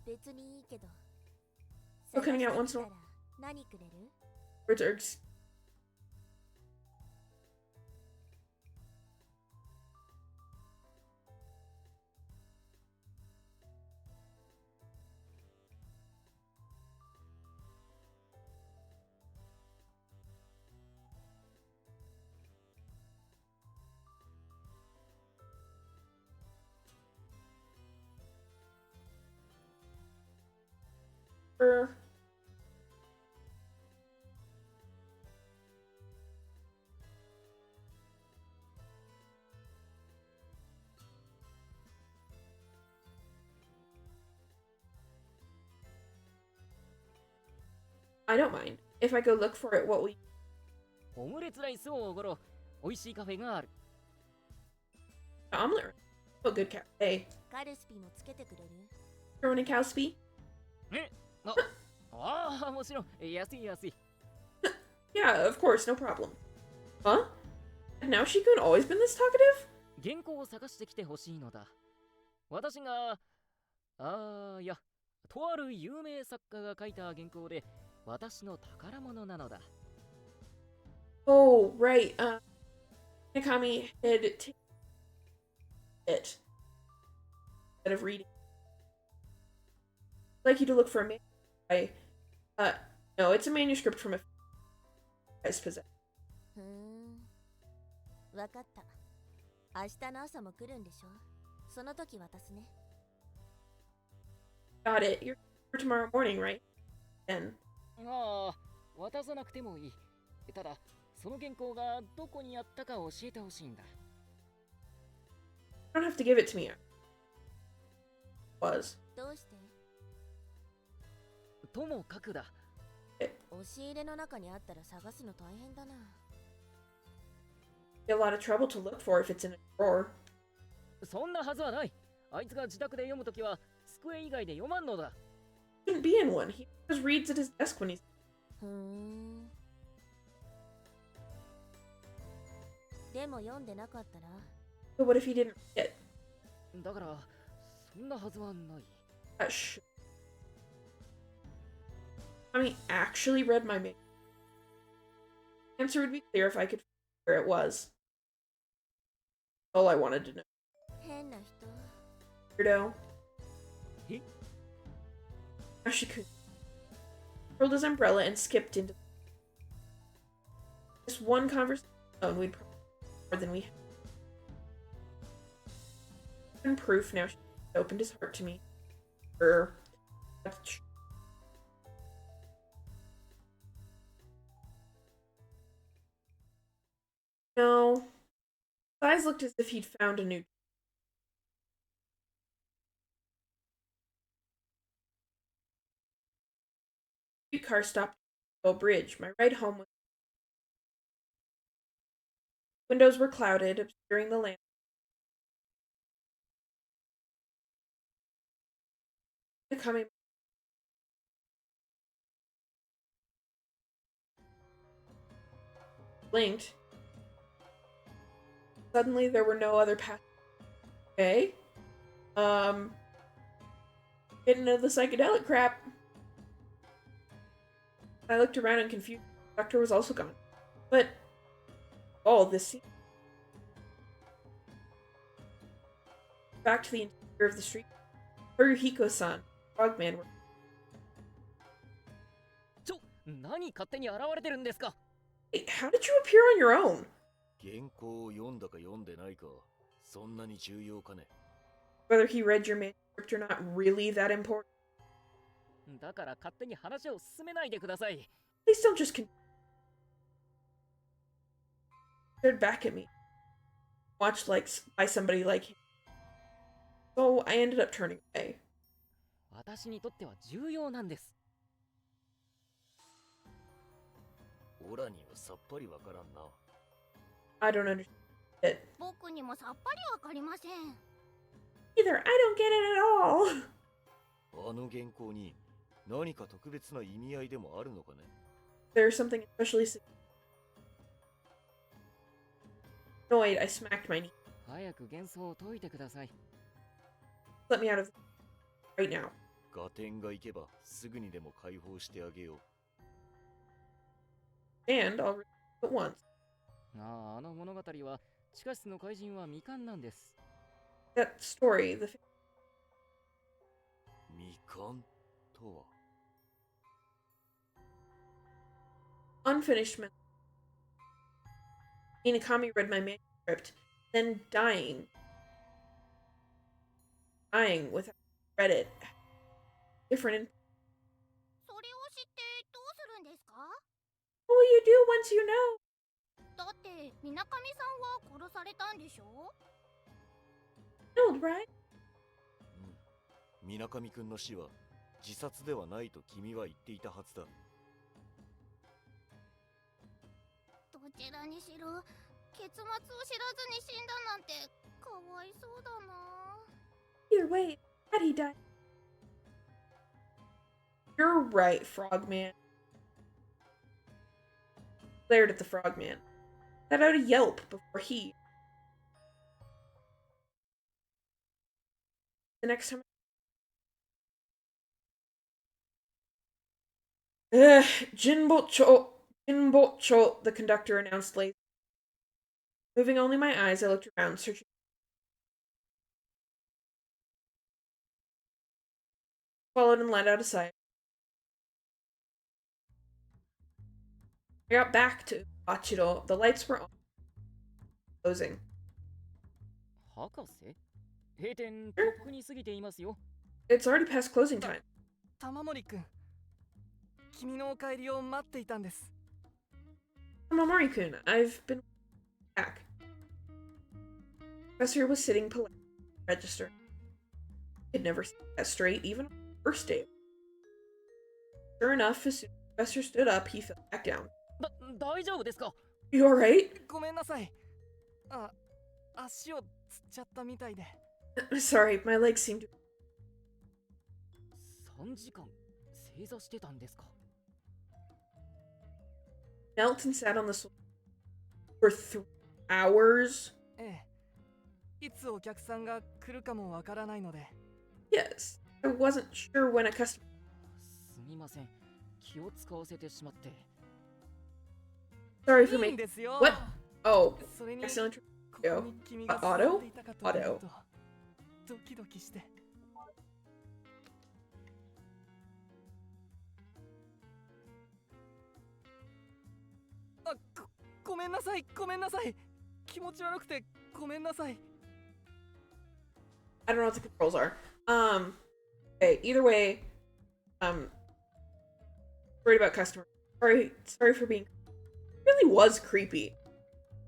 別にいいけど。 Still coming out once in a 探してきたら何くれる？ Words are I don't mind. If I go look for it, what will you... オムレツライスをおごろう。美味しいカフェがある。Omelet? Oh, good cat. Hey, カルスピもつけてくれる？ throw in a cowspea? ああ、もちろん。安い安い。Yeah, of course, no problem. Huh? Had Naoshi-kun always been this talkative? 原稿を探してきてほしいのだ。私が、いや、とある有名作家が書いた原稿で、私の宝物なのだ。Oh, right. Minakami had taken it instead of reading. I'd like you to look for a manuscript. No, it's a manuscript from a guy's possession. ふーん。わかった。明日の朝も来るんでしょ？その時渡すね。Got it. You're for tomorrow morning, right? Then. ああ、渡さなくてもいい。ただ、その原稿がどこにあったか教えてほしいんだ。You don't have to give it to me. Was. どうして？ともかくだ。押し入れの中にあったら探すの大変だな。Be a lot of trouble to look for if it's in a drawer. そんなはずはない。あいつが自宅で読むときは、机以外で読まんのだ。Shouldn't be in one. He just reads at his desk when he's. ふーん。でも読んでなかったら？ But what if he didn't read it? だから、そんなはずはない。Gosh. I mean, actually read my mail. Answer would be clear if I could figure where it was. All I wanted to know. 変な人。 Weirdo. え？ Naoshi-kun rolled his umbrella and skipped into this one conversation alone. We'd probably more than we had. And proof now she opened his heart to me. That's true. No. His eyes looked as if he'd found a new. Car stopped Bridge. My ride home was windows were clouded, obscuring the lamp. Minakami blinked. Suddenly, there were no other paths. Okay. Getting into the psychedelic crap. I looked around in confusion. The doctor was also gone. But all this seemed back to the interior of the street. Haruhiko-san, Frogman, were 何勝手に現れてるんですか Wait, how did you appear on your own? 原稿を読んだか読んでないか、そんなに重要かね。 Whether he read your manuscript or not really that important. だから勝手に話を進めないでください。 Please don't just stared back at me. Watched like by somebody like him. So I ended up turning away. 私にとっては重要なんです。オラにはさっぱりわからんな。I don't understand it. 僕にもさっぱりわかりません。 Either. I don't get it at all. あの原稿に何か特別な意味合いでもあるのかね。 There's something especially annoyed, I smacked my knee. 早く幻想を解いてください。 Let me out of right now. 合点がいけばすぐにでも解放してあげよう。 And I'll read it at once. あの物語は地下室の怪人は未完なんです。 That story, the 未完とは。 unfinished Minakami read my manuscript, then dying without read it. Different. それを知ってどうするんですか What will you do once you know? だって水上さんは殺されたんでしょ Killed, right? うん。水上くんの死は自殺ではないと君は言っていたはずだ。どちらにしろ結末を知らずに死んだなんてかわいそうだな。 Either way, how'd he die? You're right, Frogman. Glared at the Frogman. Let out a yelp before he. The next time. Jinbocho, the conductor announced late. Moving only my eyes, I looked around, searching. Followed and let out a sigh. I got back to Achiro. The lights were on. Closing. 博士閉店とっくに過ぎていますよ。 It's already past closing time. 玉森くん、君のお帰りを待っていたんです。 Momori-kun, I've been back. Professor was sitting politely at the register. I'd never seen that straight, even on the first day. Sure enough, as soon as the professor stood up, he fell back down. 大丈夫ですか You alright? ごめんなさい。足をつっちゃったみたいで。Sorry, my legs seemed to. 3時間正座してたんですか Knelt and sat on the sofa for 3 hours. ええ。いつお客さんが来るかもわからないので。 Yes, I wasn't sure when a customer. すみません。気を使わせてしまって。 Sorry for いいん making. ですよ。 What? Oh, それに accident. ここに君が座っていたかと思うとドキドキして。ごめんなさい、ごめんなさい。気持ち悪くてごめんなさい。 I don't know what the controls are. Okay, either way, worried about customers. Sorry for being. Really was creepy.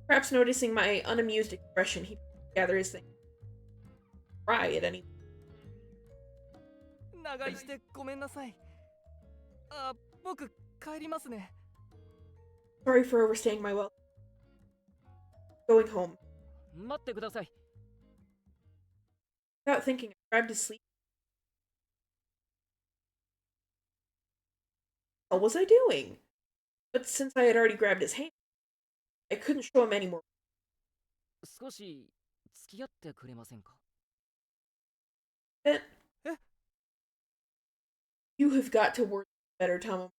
Perhaps noticing my unamused expression, he gathered his thing. Cry at any. 長居してごめんなさい。僕帰りますね。 Sorry for overstaying my welcome. Going home. 待ってください。 Without thinking, I grabbed his sleeve. What was I doing? But since I had already grabbed his hand, I couldn't show him anymore. 少し付き合ってくれませんか？ Eh. You have got to work better, Tom.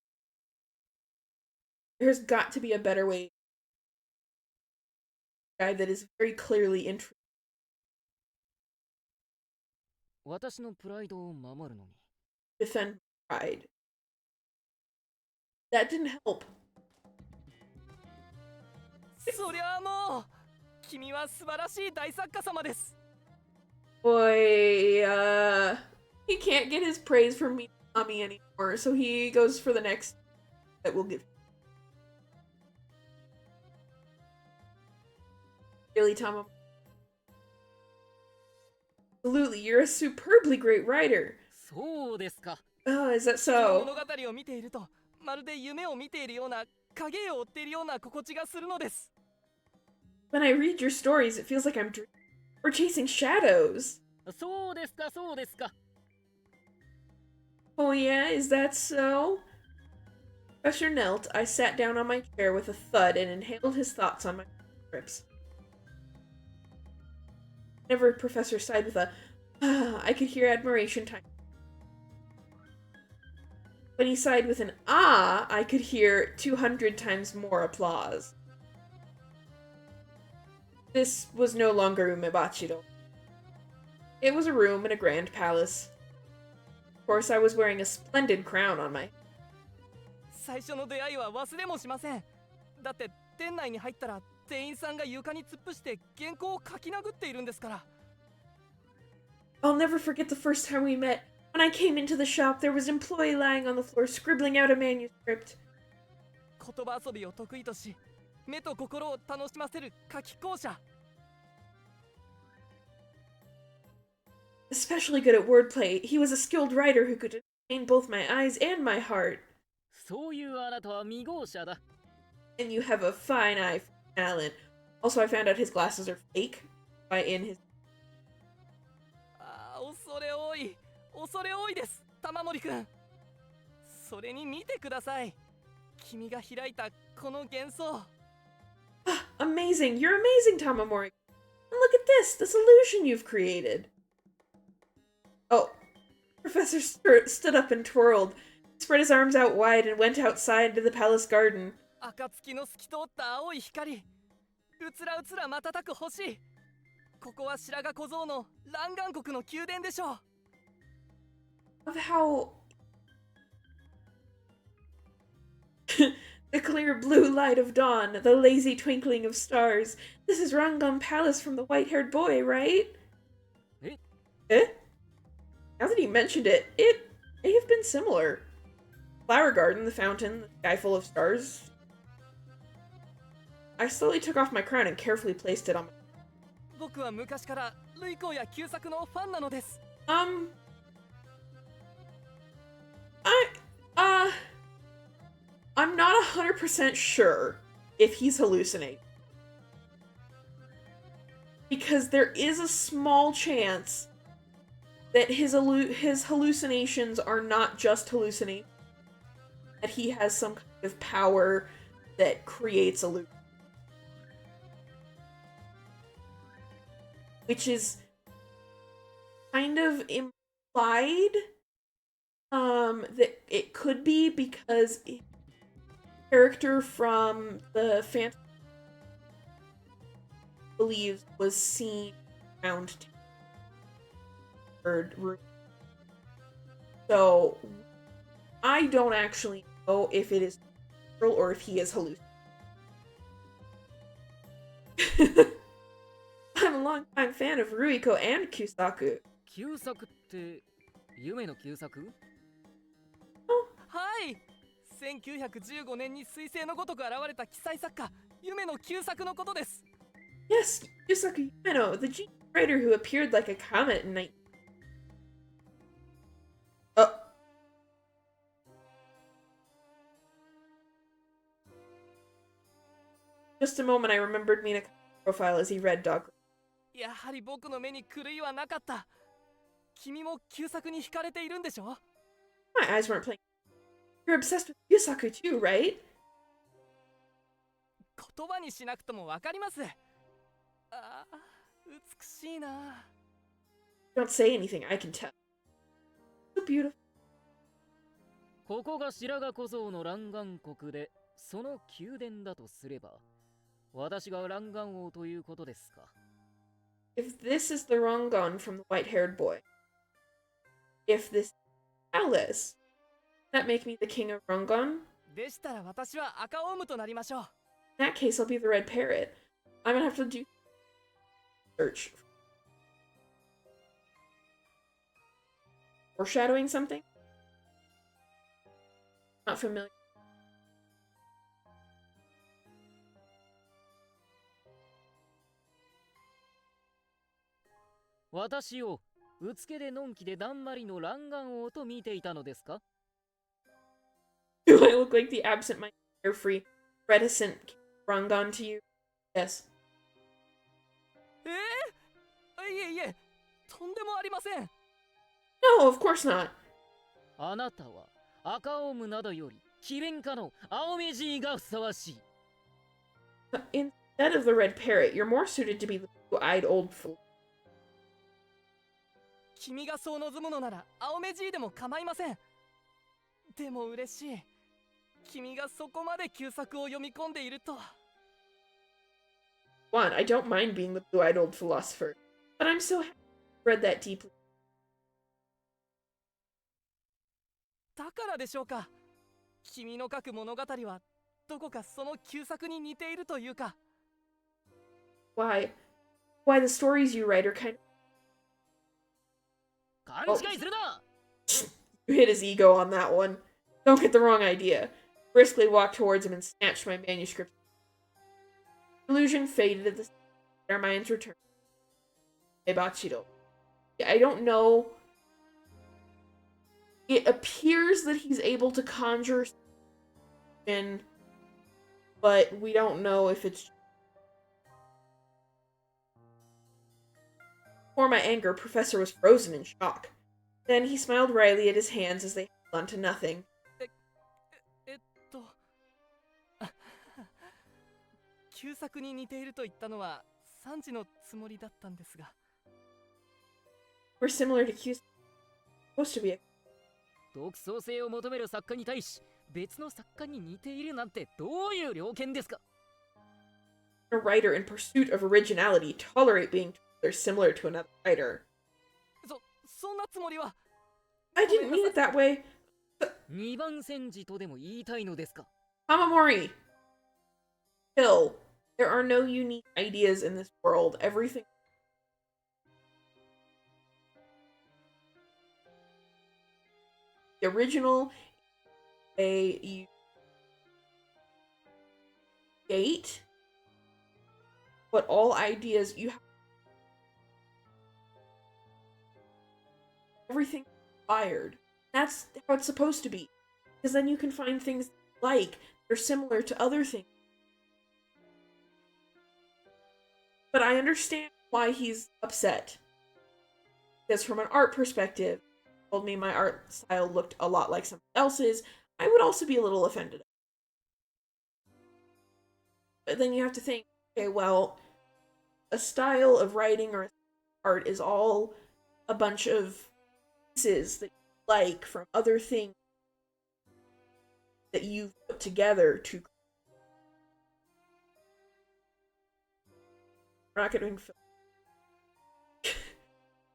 There's got to be a better way. A guy that is very clearly interested. 私のプライドを守るのに。 Defend pride. That didn't help. そりゃあもう君は素晴らしい大作家様です。 Boy, he can't get his praise from Minakami anymore, so he goes for the next that we'll give. Really, Tom? Absolutely, you're a superbly great writer. そうですか。 Oh, is that 物 so? 語を見ているとまるで夢を見ているような影を追っているような心地がするのです。 When I read your stories, it feels like I'm dreaming or chasing shadows. そうですか、そうですか。 Oh yeah, is that so? Professor knelt. I sat down on my chair with a thud and inhaled his thoughts on my ribs. Whenever Professor sighed with a I could hear admiration time. When he sighed with an I could hear 200 times more applause. This was no longer Umebachiro. It was a room in a grand palace. Of course, I was wearing a splendid crown on my head. 最初の出会いは忘れもしません。だって店内に入ったら店員さんが床に突っ伏して原稿を書き殴っているんですから。 I'll never forget the first time we met. When I came into the shop, there was an employee lying on the floor scribbling out a manuscript. 言葉遊びを得意とし、目と心を楽しませる書き講者。 Especially good at wordplay, he was a skilled writer who could entertain both my eyes and my heart. そういうあなたは未号者だ。 And you have a fine eye for talent. Also, I found out his glasses are fake. In his ああ、恐れ多い。恐れ多いです、玉森くん。それに見てください。君が開いたこの幻想。 Amazing! You're amazing, Tamamori. And look at this, the solution you've created. Oh, Professor stood up and twirled, spread his arms out wide, and went outside to the palace garden. 暁の透き通った青い光。うつらうつら瞬く星。ここは白髪小僧の蘭願国の宮殿でしょう。 Of how the clear blue light of dawn, the lazy twinkling of stars. This is Rangan Palace from the white-haired boy, right? Eh? Eh? Now that he mentioned it, it may have been similar. Flower garden, the fountain, the sky full of stars. I slowly took off my crown and carefully placed it on my... 僕は昔から類行や旧作のファンなのです。 I'm not 100% sure if he's hallucinating. Because there is a small chance that his hallucinations are not just hallucinations. That he has some kind of power that creates illusions. Which is kind of implied that it could be because a character from the Phantom believes was seen around third room. So I don't actually know if it is real or if he is hallucinating. I'm a longtime fan of Ruiko and Kusaku. 旧作って夢の旧作？はい。1915年に彗星のごとく現れた奇才作家、夢の旧作のことです。 Yes, Yusaku Yamano, the genius writer who appeared like a comet in night. just a moment I remembered Minakami's profile as he read Dog. やはり僕の目に狂いはなかった。君も旧作に惹かれているんでしょ？ My eyes weren't playing. You're obsessed with Yusaku too, right? 言葉にしなくともわかります。ああ、美しいな。Don't say anything, I can tell. So beautiful. ここが白髪小僧の蘭願国で、その宮殿だとすれば、私が蘭願王ということですか。If this is the Rongon from the white-haired boy, if this is Alice, that make me the king of Rongon? でしたら私は赤オウムとなりましょう。In that case, I'll be the red parrot. I'm gonna have to do search. Foreshadowing something? Not familiar. 私をうつけでのんきでだんまりの蘭願王と見ていたのですか？ Do I look like the absent-minded, carefree, reticent Rongon to you? Yes. いえいえ、とんでもありません。No, of course not. あなたは赤オウムなどより詭弁家の青目爺がふさわしい。Instead of the red parrot, you're more suited to be the blue-eyed old fool. 君がそう望むのなら青目爺でも構いません。でも嬉しい。君がそこまで旧作を読み込んでいると。One, I don't mind being the blue-eyed old philosopher, but I'm so happy I read that deeply. だからでしょうか。君の書く物語はどこかその旧作に似ているというか。Why the stories you write are kind of... 勘違いするな。 You hit his ego on that one. Don't get the wrong idea. Briskly walked towards him and snatched my manuscript. Illusion faded at the our minds returned. Ebachido. I don't know. It appears that he's able to conjure in, but we don't know if it's... Before my anger, Professor was frozen in shock. Then he smiled wryly at his hands as they held on to nothing. 旧作に似ていると言ったのは3時のつもりだったんですが。We're similar to Q. Supposed to be a... 独創性を求める作家に対し別の作家に似ているなんてどういう了見ですか？ A writer in pursuit of originality tolerate being told they're similar to another writer. そんなつもりは。I didn't mean it that way. 二番煎じとでも言いたいのですか？ Hamamori. Hill. There are no unique ideas in this world. Everything... The original... a gate, but all ideas you have everything inspired. That's how it's supposed to be, because then you can find things like they're similar to other things. But I understand why he's upset, because from an art perspective, he told me my art style looked a lot like someone else's. I would also be a little offended. But then you have to think, okay, well, a style of writing or art is all a bunch of pieces that you like from other things that you've put together to... We're not getting...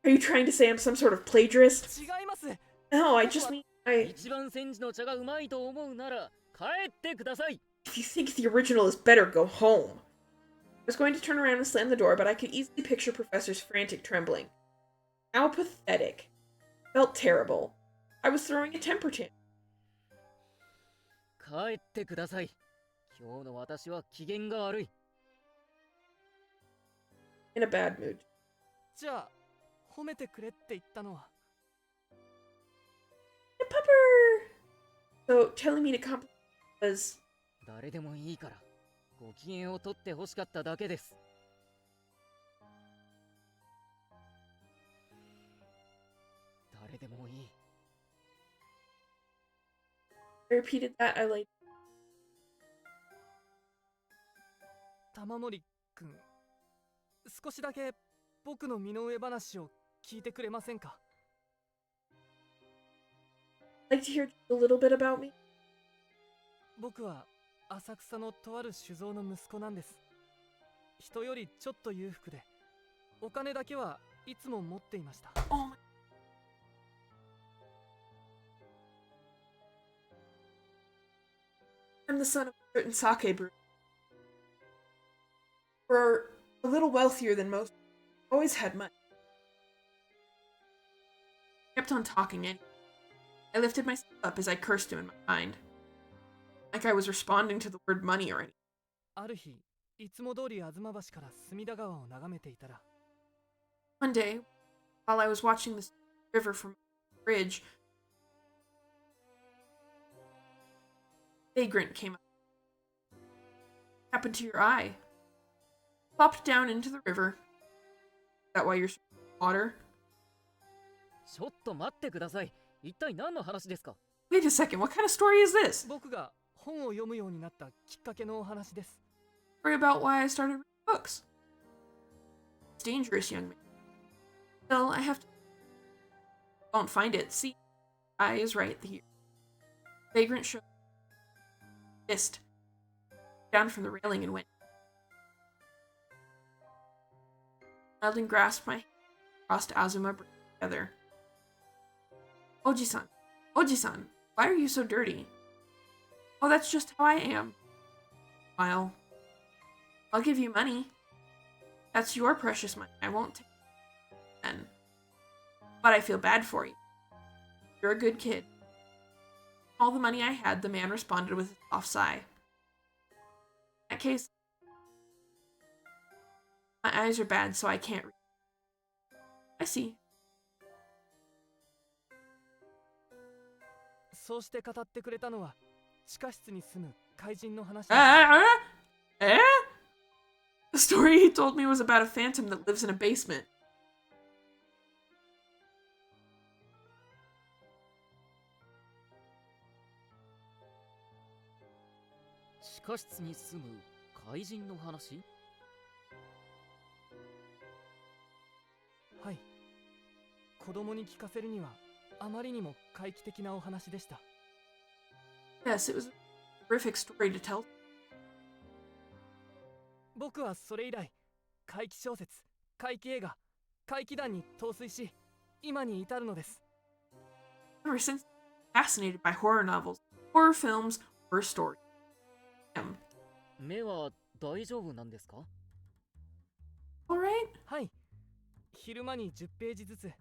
Are you trying to say I'm some sort of plagiarist? 違います。 No, I just mean... 一番煎じの茶がうまいと思うなら帰ってください。 If you think the original is better, go home. I was going to turn around and slam the door, but I could easily picture Professor's frantic trembling. How pathetic. Felt terrible. I was throwing a temper tantrum. 帰ってください。今日の私は機嫌が悪い。In a bad mood. じゃあ褒めてくれって言ったのは。 A pupper! So, telling me to compliment was... 誰でもいいからご機嫌を取ってほしかっただけです。誰でもいい。 I repeated that. I like. 玉森くん、少しだけ僕の身の上話を聞いてくれませんか？ Like to hear a little bit about me. 僕は浅草のとある酒造の息子なんです。人よりちょっと裕福で、お金だけはいつも持っていました。 Oh my. I'm the son of a certain sake brewer. We're a little wealthier than most. Always had money. Kept on talking anyway. I lifted myself up as I cursed him in my mind. Like I was responding to the word money or anything. ある日、いつも通り吾妻橋から隅田川を眺めていたら、 One day, while I was watching the river from the bridge, vagrant came up. Happened to your eye. Plopped down into the river. Is that why you're water? ちょっと待ってください。一体何の話ですか？ Wait a second, what kind of story is this? 僕が本を読むようになったきっかけのお話です。 Story about why I started reading books. It's dangerous, young man. Still, I have to. Don't find it. See, eye is right here. Vagrant shook. Fist. Down from the railing and went. Smiled and grasped my hand. Crossed Azuma together. Oji-san. Oji-san, why are you so dirty? Oh, that's just how I am. Smile. I'll give you money. That's your precious money. I won't take it then. But I feel bad for you. You're a good kid. All the money I had, the man responded with a soft sigh. In that case, my eyes are bad, so I can't read. I see. そうして語ってくれたのは、地下室に住む怪人の話。 Eh? The story he told me was about a phantom that lives in a basement. 地下室に住む怪人の話？はい。子供に聞かせるにはあまりにも怪奇的なお話でした。 Yes, it was a terrific story to tell. 僕はそれ以来、怪奇小説、怪奇映画、怪奇談に陶酔し、今に至るのです。 Ever since, fascinated by horror novels, horror films, horror stories. 目は大丈夫なんですか？ Alright? はい。昼間に10ページずつ、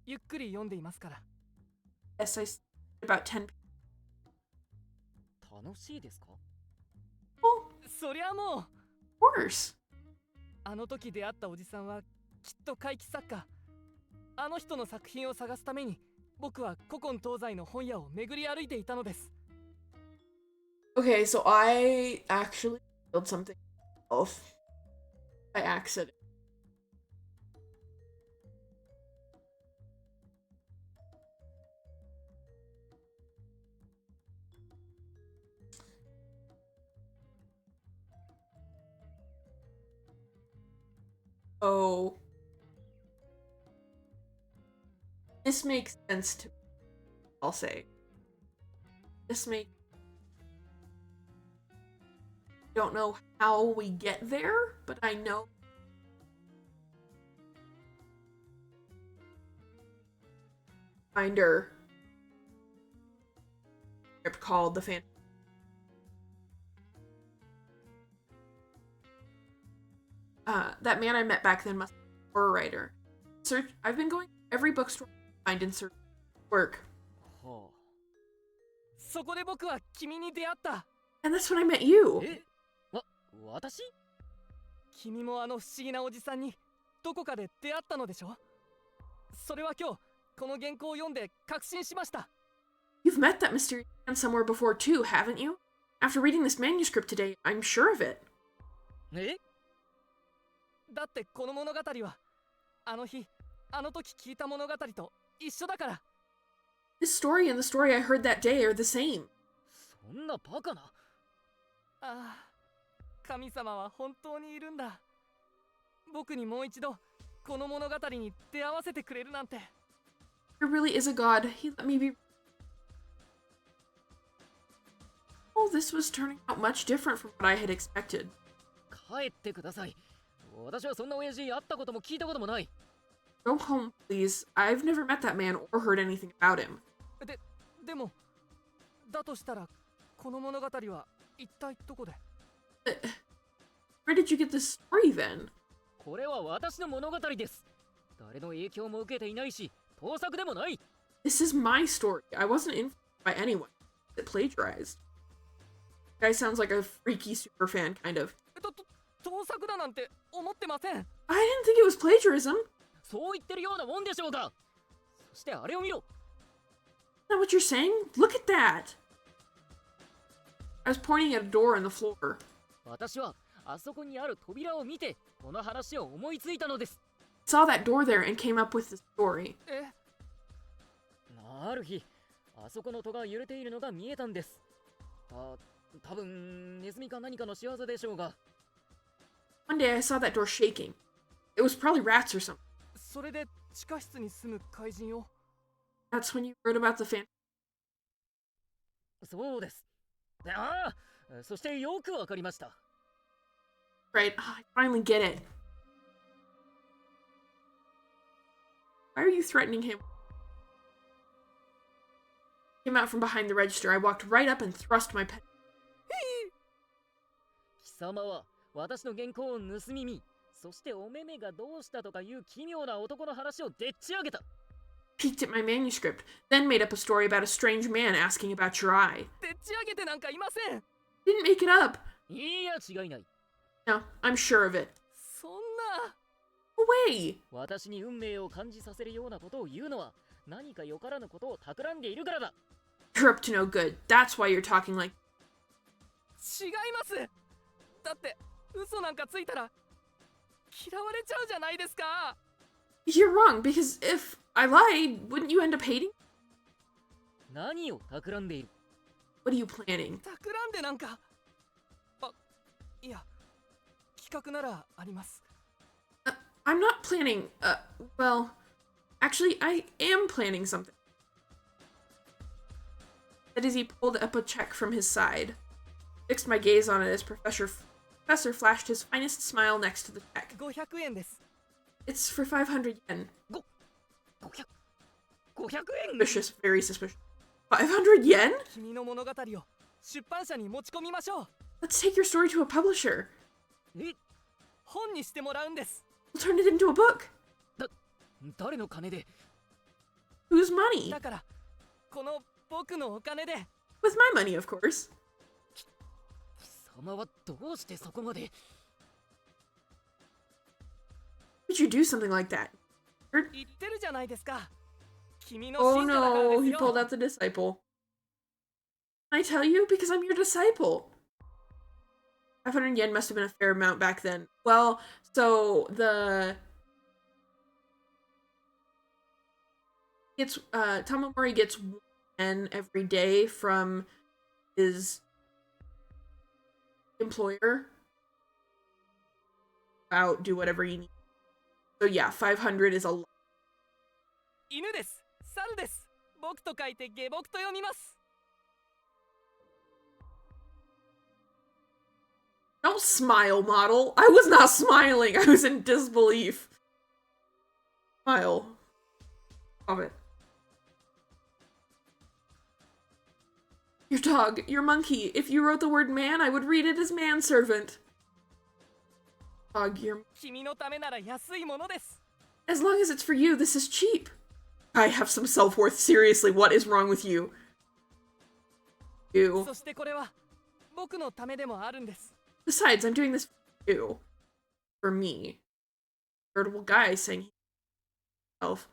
ゆっくり読んでいますから。 Yes, I sleep about 10 p.m. 楽しいですか？ そりゃもう、 Of course. あの時出会ったおじさんはきっと怪奇作家。あの人の作品を探すために、僕は古今東西の本屋を巡り歩いていたのです。 Okay, so I actually killed something else by accident. Oh. This makes sense to me, I'll say. This makes... Don't know how we get there, but I know... Finder... script called The Phantom. That man I met back then must be a horror writer. I've been going to every bookstore I find in search of work. はあ。そこで僕は君に出会った。 And that's when I met you. え？私？君もあの不思議なおじさんにどこかで出会ったのでしょ？それは今日この原稿を読んで確信しました。 You've met that mysterious man somewhere before too, haven't you? After reading this manuscript today, I'm sure of it. え？だってこの物語はあの日あの時聞いた物語と一緒だから。 This story and the story I heard that day are the same. そんなバカな。ああ、神様は本当にいるんだ。僕にもう一度この物語に出会わせてくれるなんて。 There really is a God. He let me be. Oh, this was turning out much different from what I had expected. 帰ってください。私はそんな親父会ったことも聞いたこともない。 Go home, please. I've never met that man or heard anything about him. でもだとしたらこの物語は一体どこで？ Where did you get this story then? これは私の物語です。誰の影響も受けていないし、盗作でもない。 This is my story. I wasn't influenced by anyone. It plagiarized. Guy sounds like a freaky superfan, kind of. 盗作だなんて思ってません。 I didn't think it was plagiarism. そう言ってるようなもんでしょうか。そしてあれを見ろ。 Is that what you're saying? Look at that! I was pointing at a door in the floor. 私はあそこにある扉を見てこの話を思いついたのです。 Saw that door there and came up with the story. ある日、あそこの戸が揺れているのが見えたんです。多分ネズミか何かの仕業でしょうが。 One day I saw that door shaking. It was probably rats or something. それで地下室に住む怪人を。 That's when you heard about the fan. そうです。ああ、そしてよくわかりました。 Right, I finally get it. Why are you threatening him? Came out from behind the register. I walked right up and thrust my pen. 貴様は私の原稿を盗み見、そしてお目目がどうしたとかいう奇妙な男の話をでっち上げた。 Peeked at my manuscript, then made up a story about a strange man asking about your eye. でっち上げてなんかいません。 Didn't make it up. いや違いない。 No, I'm sure of it. そんな。 No way! 私に運命を感じさせるようなことを言うのは何かよからぬことを企んでいるからだ。 You're up to no good. That's why you're talking like. 違います。だって嘘なんかついたら嫌われちゃうじゃないですか。 You're wrong, because if I lied, wouldn't you end up hating? 何を企んでいる？ What are you planning? 企んでなんか。あ、いや、企画ならあります。 I'm not planning. Well, actually, I am planning something. That is, he pulled up a check from his side. Fixed my gaze on it as Professor flashed his finest smile next to the check. 500円です。 It's for 500 yen. 500円？ Suspicious, very suspicious. 500 yen? 君の物語を出版社に持ち込みましょう。 Let's take your story to a publisher. え？本にしてもらうんです。 We'll turn it into a book. 誰の金で？ Whose money? だからこの僕のお金で。 With my money, of course. 貴様はどうしてそこまで？ Would you do something like that? 言ってるじゃないですか。君の Oh 信者だからで no, す he よ。 pulled out the disciple. Can I tell you? Because I'm your disciple. 500 yen must have been a fair amount back then. Well, so Tamamori gets 1 yen every day from his employer. Out, do whatever you need. So yeah, 500 is a lot. 犬です。猿です。僕と書いて下僕と読みます。 Don't smile, model. I was not smiling. I was in disbelief. Smile. Stop it. Your dog, your monkey. If you wrote the word man, I would read it as manservant. Dog, your... 君のためなら安いものです。 As long as it's for you, this is cheap. I have some self-worth. Seriously, what is wrong with you? You. そしてこれは僕のためでもあるんです。 Besides, I'm doing this for you. For me. Veritable guy saying himself.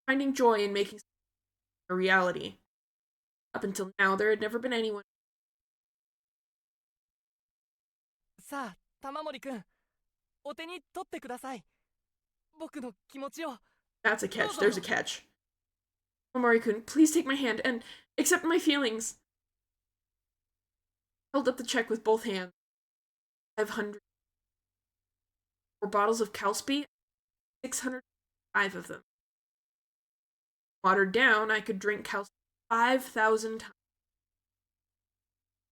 Finding joy in making a reality. Up until now, there had never been anyone. さあ玉森くん、お手に取ってください。僕の気持ちを。 That's a catch. There's a catch. Omori-kun, please take my hand and accept my feelings. Held up the check with both hands. 500. 4 bottles of Calspi, 605 of them. Watered down, I could drink Calspi 5,000 times.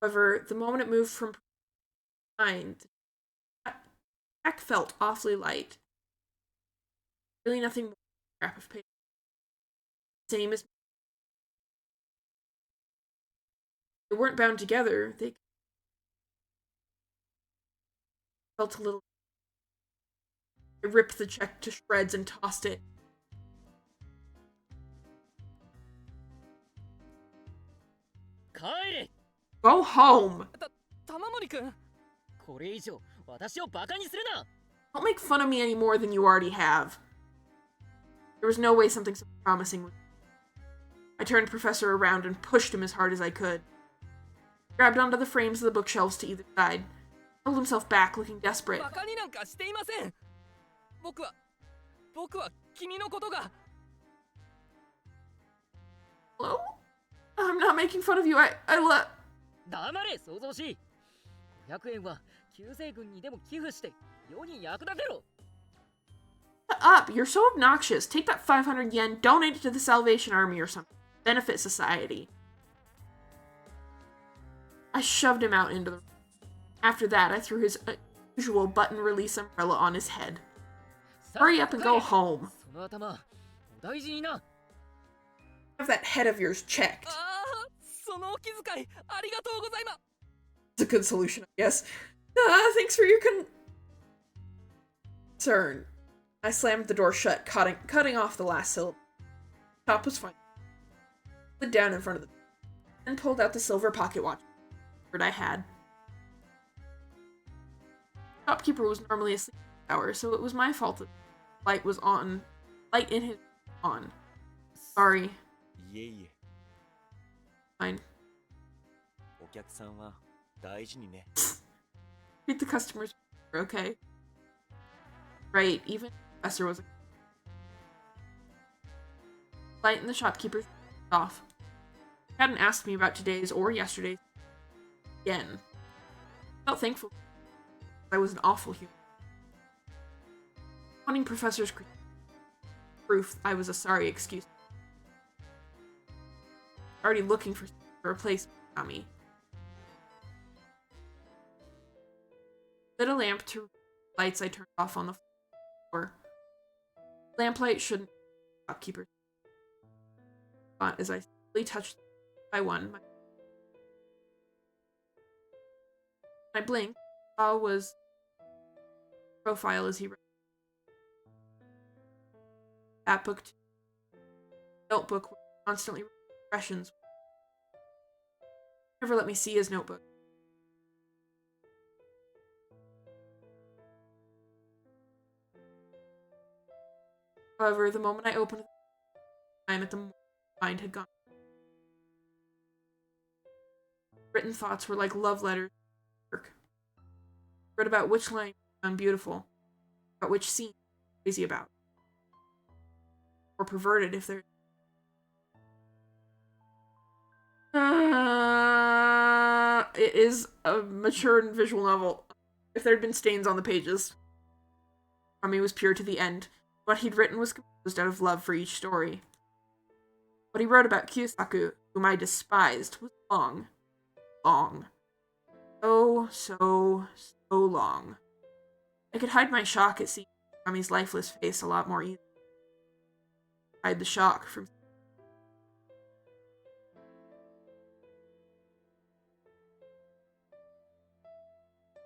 However, the moment it moved from mind, the check felt awfully light. Really nothing more than a scrap of paper. Same as they weren't bound together, they felt a little. I ripped the check to shreds and tossed it. Go home! 玉森くん、これ以上私をバカにするな。 Don't make fun of me any more than you already have. There was no way something so promising would. I turned Professor around and pushed him as hard as I could. He grabbed onto the frames of the bookshelves to either side, held himself back, looking desperate. バカになんかしていません。僕は君のことが。 Hello? I'm not making fun of you. I let. 黙れ想像し。500円は救世軍にでも寄付して世に役立てろ。 Shut up! You're so obnoxious. Take that 500 yen, donate it to the Salvation Army or something. Benefit society. I shoved him out into the room. After that, I threw his usual button release umbrella on his head. Hurry up and go home. その頭お大事にな。 Have that head of yours checked. ああ、そのお気遣いありがとうございます。 It's a good solution, I guess. Thanks for your concern. I slammed the door shut, cutting off the last syllable. The top was fine. Slid down in front of the door, and pulled out the silver pocket watch that I had. The shopkeeper was normally asleep at the hour, so it was my fault that the light was on. Light in his on. Sorry. いえいえ、 Fine. お客さんは大事にね。 Treat the customers, okay? Right, even Professor was. Light and the shopkeeper off. He hadn't asked me about today's or yesterday's again. I felt thankful. I was an awful human. Wanting Professor's proof I was a sorry excuse. Already looking for a replacement on me. Lit a lamp to lights I turned off on the floor. Lamplight shouldn't shopkeeper. As I slowly touched by one, I blinked. Saw was profile as he read. That book, too. Notebook with constantly impressions. Never let me see his notebook. However, the moment I opened it, time at the mind had gone. Written thoughts were like love letters. Read about which line I found beautiful, about which scene I'm crazy about, or perverted if there. It is a mature and visual novel. If there had been stains on the pages, Minakami was pure to the end. What he'd written was composed out of love for each story. What he wrote about Kyosaku, whom I despised, was long. Long. So long. I could hide my shock at seeing Minakami's lifeless face a lot more easily. Hide the shock from.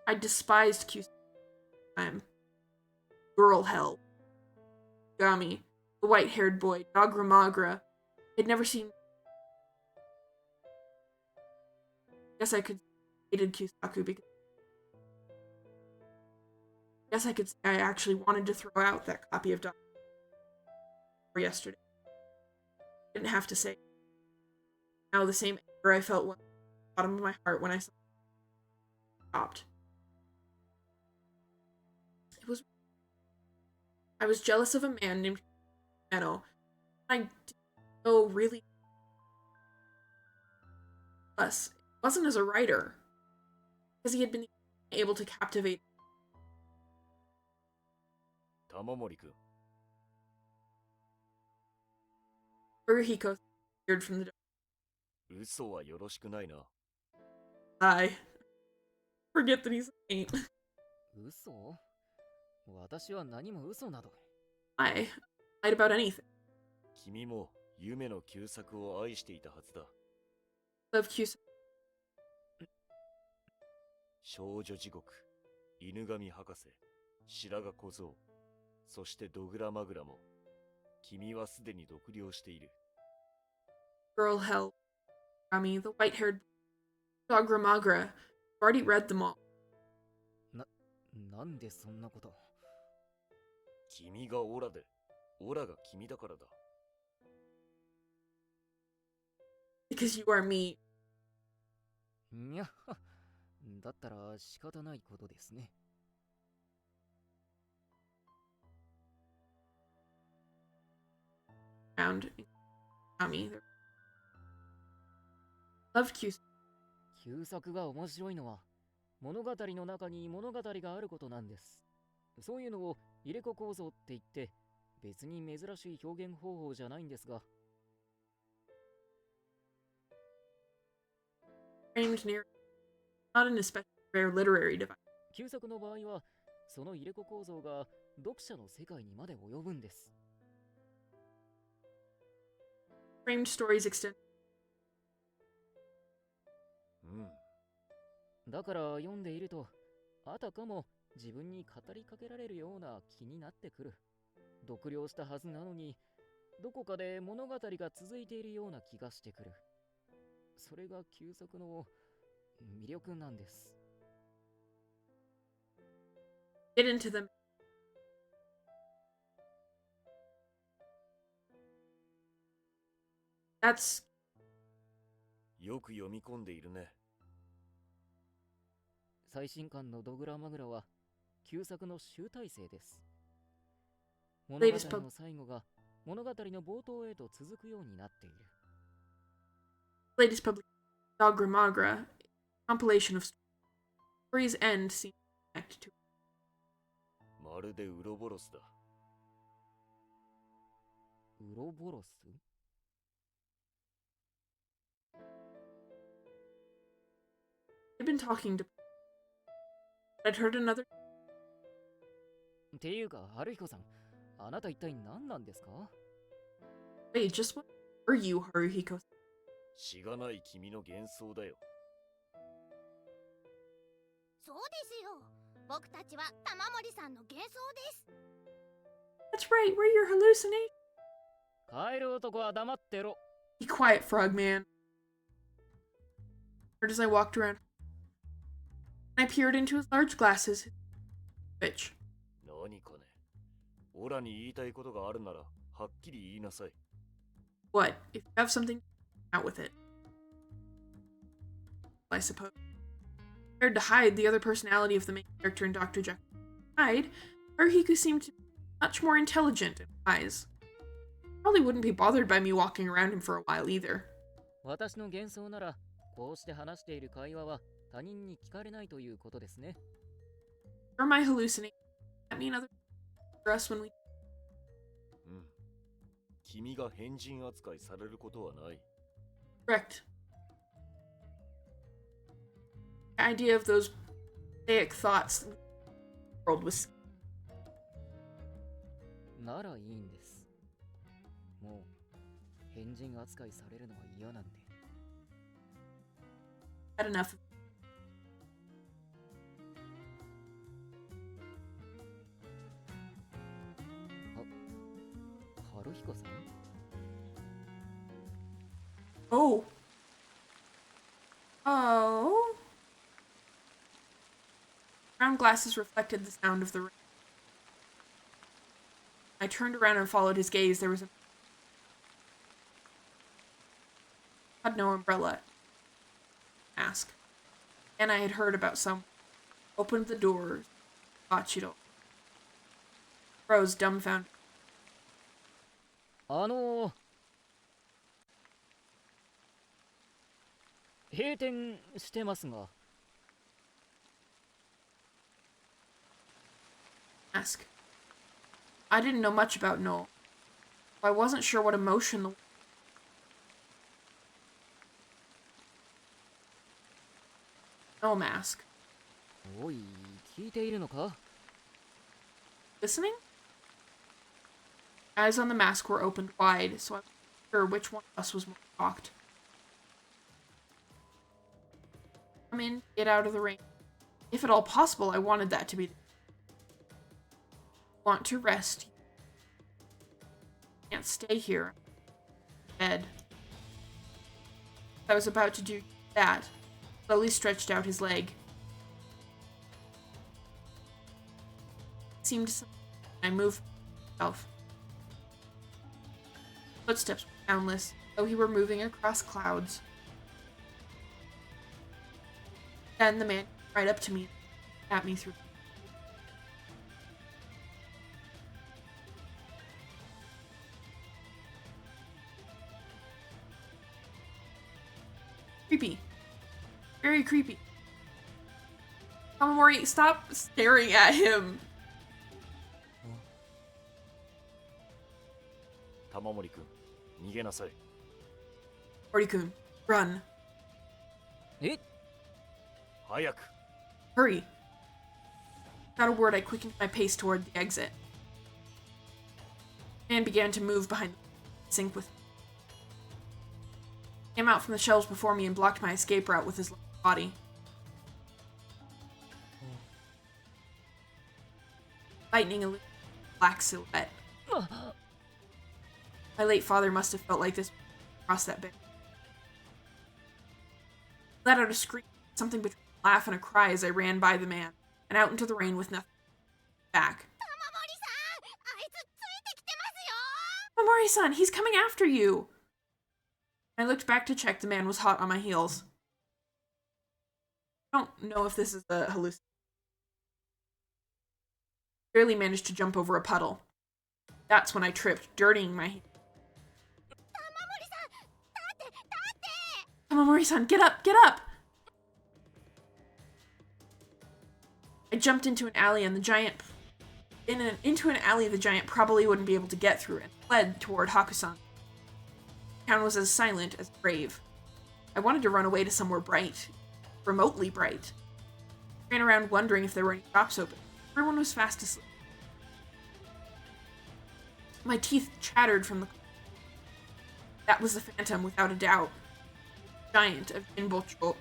I despised Kyosaku. Girl hell. Gami, the white-haired boy, Dagra Magra. I'd never seen. Guess I could hated Kyosaku because. Guess I could say I actually wanted to throw out that copy of Dagra yesterday. Didn't have to say. Now the same anger I felt at the bottom of my heart when I saw it stopped. I was jealous of a man named Mano. I didn't know really less. It wasn't as a writer, because he had been able to captivate. 玉森くん、 Haruhiko appeared from the door. 嘘はよろしくないな。I forget that he's a saint. 嘘？私は何も嘘など。I lied about anything. 君も夢の旧作を愛していたはずだ。 Love Kyusa. 少女地獄、犬神博士、白髪小僧、そしてドグラマグラも、君はすでに読了している。 Girl Hell. Rami, the white-haired dog Ramagra. I've already read them all. なんでそんなこと。君がオラで、オラが君だからだ。 Because you are me. にゃっは、だったら仕方ないことですね。Found Minakami. Love Kyusa. 旧作が面白いのは物語の中に物語があることなんです。そういうのを入れ子構造って言って別に珍しい表現方法じゃないんですが。 Framed narrative. Not an especially rare literary device. 旧作の場合はその入れ子構造が読者の世界にまで及ぶんです。 Framed stories extend. うん。だから読んでいるとあたかも自分に語りかけられるような気になってくる。読了したはずなのにどこかで物語が続いているような気がしてくる。それが旧作の魅力なんです。 Get into them. That's よく読み込んでいるね。最新刊のドグラマグラは旧作の集大成です。物語の最後が物語の冒頭へと続くようになっている。 latest publication. Dog Gramagra. Compilation of stories. End seem connected to. まるでウロボロスだ。ウロボロス？ I've been talking to. I'd heard another. っていうか、春彦さん、あなた一体何なんですか？ Wait, just what are you, Haruhiko? しがない君の幻想だよ。そうですよ。僕たちは玉森さんの幻想です。 That's right, we're your hallucination. 帰る男は黙ってろ。 Be quiet, Frogman. Or as I walked around, I peered into his large glasses. Bitch. 何かね。オラに言いたいことがあるなら、はっきり言いなさい。What? If you have something, out with it. I suppose. Prepared to hide the other personality of the main character in Dr. Jekyll. Hide, Haruhiko seemed to be much more intelligent and wise. Probably wouldn't be bothered by me walking around him for a while either. 私の幻想なら、こうして話している会話は他人に聞かれないということですね。Or my hallucination. I mean other for us when we. うん。君が変人扱いされることはない。Correct. The idea of those prosaic thoughts world was ならいいんです。もう変人扱いされるのは嫌なんで。 had enough. 春彦さん？ Oh. Oh. Round glasses reflected the sound of the rain. I turned around and followed his gaze. There was a had no umbrella. Ask. And I had heard about some. Opened the doors. Thought she'd open. Froze, dumbfounded. 閉店してますが。 Ask. I didn't know much about Noel. I wasn't sure what emotion the Noel mask. おい、聞いているのか？ Listening? Eyes on the mask were opened wide, so I'm not sure which one of us was more shocked. Come in, get out of the rain. If at all possible, I wanted that to be. Want to rest. Can't stay here. Bed. I was about to do that. Slowly stretched out his leg. Seemed I moved myself. Footsteps were soundless, though he were moving across clouds. Then the man came right up to me, at me through. Creepy. Very creepy. Kamamori, stop staring at him. 玉森くん、逃げなさい。 Mori-kun, run. え？ 早く。 Hurry. Without a word, I quickened my pace toward the exit. The man began to move behind the sink with me. He came out from the shelves before me and blocked my escape route with his body. Lightning illuminated a black silhouette. My late father must have felt like this across that bed. I let out a scream, something between a laugh and a cry as I ran by the man, and out into the rain with nothing back. Mamori-san, he's coming after you! I looked back to check the man was hot on my heels. I don't know if this is a hallucination. I barely managed to jump over a puddle. That's when I tripped, dirtying my heels. Mamori-san, get up! Get up! I jumped into an alley and the giant probably wouldn't be able to get through and fled toward Hakusan. The town was as silent as the grave. I wanted to run away to somewhere bright, remotely bright. I ran around wondering if there were any shops open. Everyone was fast asleep. My teeth chattered from the... That was the phantom, without a doubt. Giant of Jinbocho.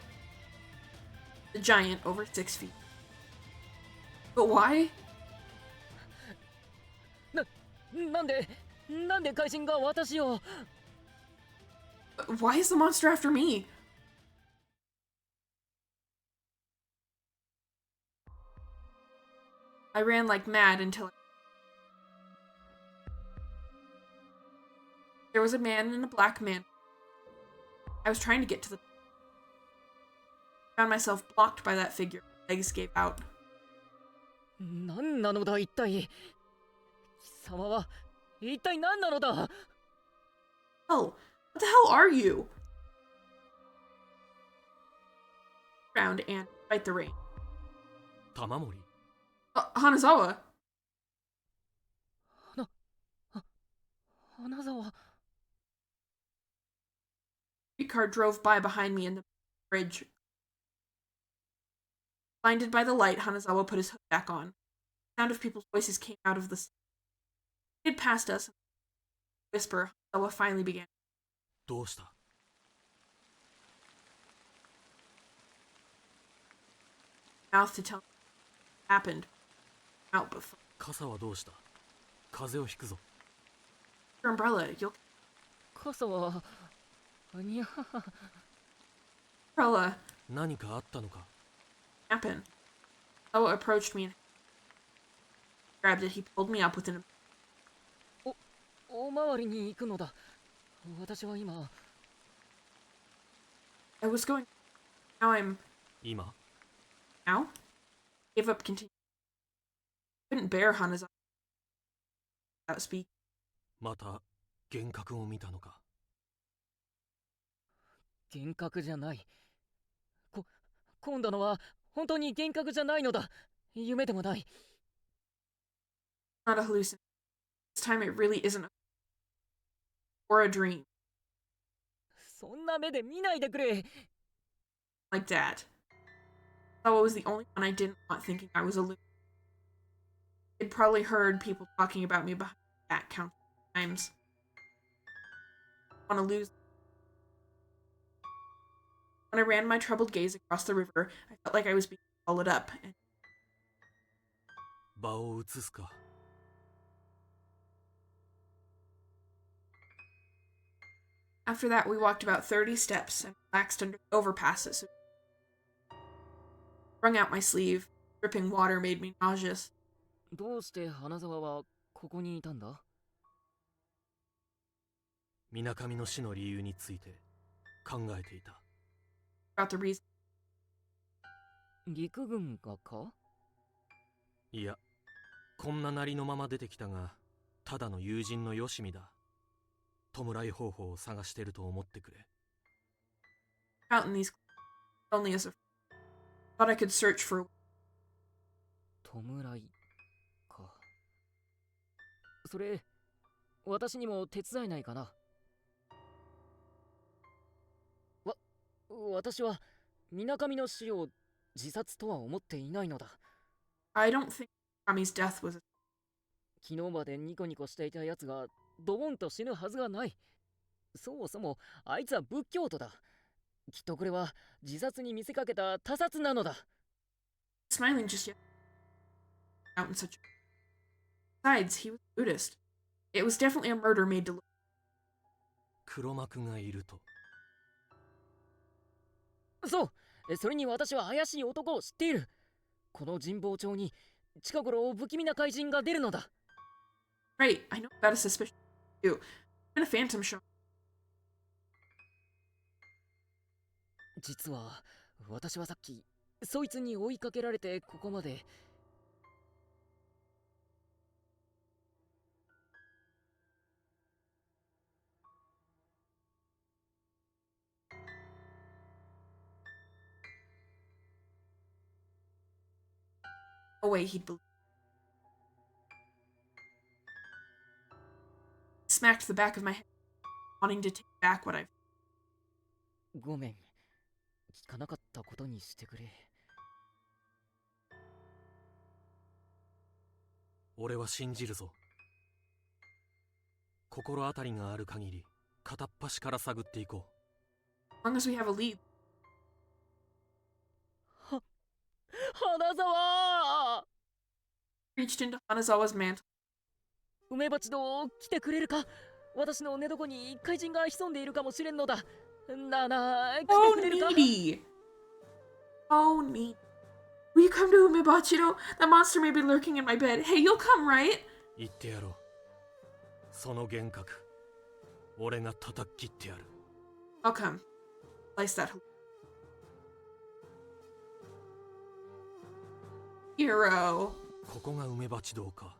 The giant over 6 feet. But why? なんで怪人が私を Why is the monster after me? I ran like mad until there was a man in a black man. I was trying to get to the... I found myself blocked by that figure. Legs gave out. 何なのだ一体貴様は一体何なのだ Oh, what the hell are you? Round and fight the rain. 玉森 Hanazawa. 花沢 Streetcar drove by behind me in the bridge. Blinded by the light, Hanazawa put his hood back on. The sound of people's voices came out of the... He had passed us. Whisper, Hanazawa finally began. どうした Mouth to tell me what happened. Out before. 傘はどうした風邪をひくぞ Your umbrella, you'll... 傘はにゃ Umbrella. 何かあったのか Happen. Hanazawa approached me and grabbed it. He pulled me up with an... おまわりに行くのだ私は今 I was going... Now I'm... 今 Now? Gave up, continued. Couldn't bear Hanazawa. without speaking. また幻覚を見たのか。幻覚じゃない。今度のは本当に幻覚じゃないのだ。夢でもない。Not a hallucination. This time it really isn't or a dream. そんな目で見ないでくれ。 Like Dad. Sawa was the only one I didn't want thinking I was a loser. He'd probably heard people talking about me behind my back countless times. I want to lose. When I ran my troubled gaze across the river, I felt like I was being followed up. And 場を移すか。after that, we walked about 30 steps and relaxed under the overpasses. Wrung out my sleeve. Dripping water made me nauseous. どうして花沢はここにいたんだ？水上の死の理由について考えていた。About the reason. 陸軍がか？いや、こんななりのまま出てきたが、ただの友人のよしみだ。弔い方法を探してると思ってくれ。Out in these only as a thought I could search for. 弔いか。それ、私にも手伝えないかな。私は水上の死を自殺とは思っていないのだ。I don't think Kami's death was. 昨日までニコニコしていたやつがドボンと死ぬはずがない。そもそもあいつは仏教徒だ。きっとこれは自殺に見せかけた他殺なのだ。Smiling just yet. Out in such. Besides, he was a Buddhist. It was definitely a murder made to look. 黒幕がいると。そう、それに私は怪しい男を知っている。この神保町に近頃不気味な怪人が出るのだ。Right, I know about a suspicion too. In a phantom show. 実は私はさっきそいつに追いかけられてここまで。No way he'd believe. Smacked the back of my head, wanting to take back what I've. ごめん、聞かなかったことにしてくれ。俺は信じるぞ。心当たりがある限り、片っ端から探っていこう。As long as we have a lead. 花沢 Reached into Hanazawa's mantle. 梅鉢堂来てくれるか？私の寝床に怪人が潜んでいるかもしれんのだ。なあなあ、来て Oh, くれるか？ needy! Oh, needy. Will you come to Umebachiro? That monster may be lurking in my bed. Hey, you'll come, right? 言ってやろう。その幻覚、俺が叩き切ってやる。I'll come. Slice that. Hero. ここが梅鉢堂か。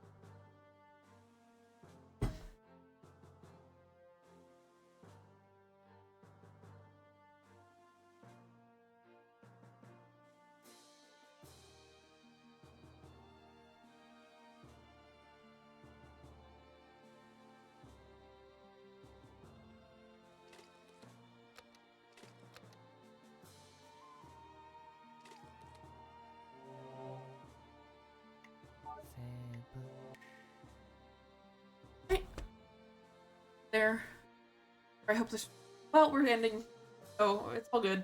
There. I hope this. Well, we're ending. So it's all good.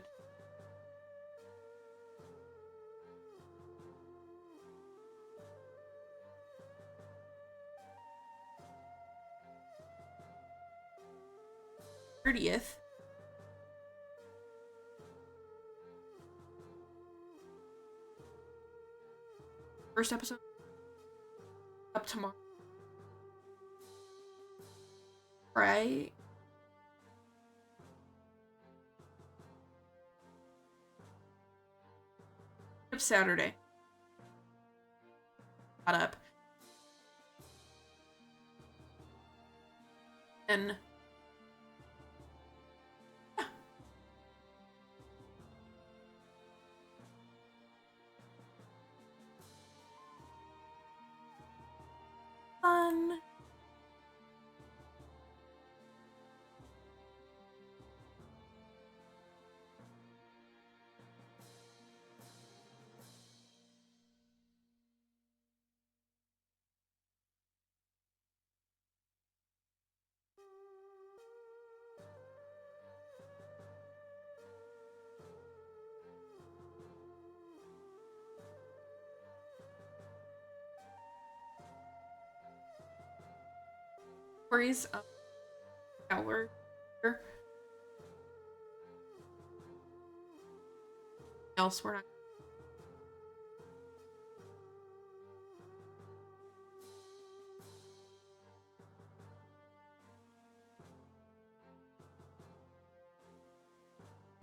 '30th. First episode up tomorrow. Right? Saturday. Got up. And fun. Stories of our else we're not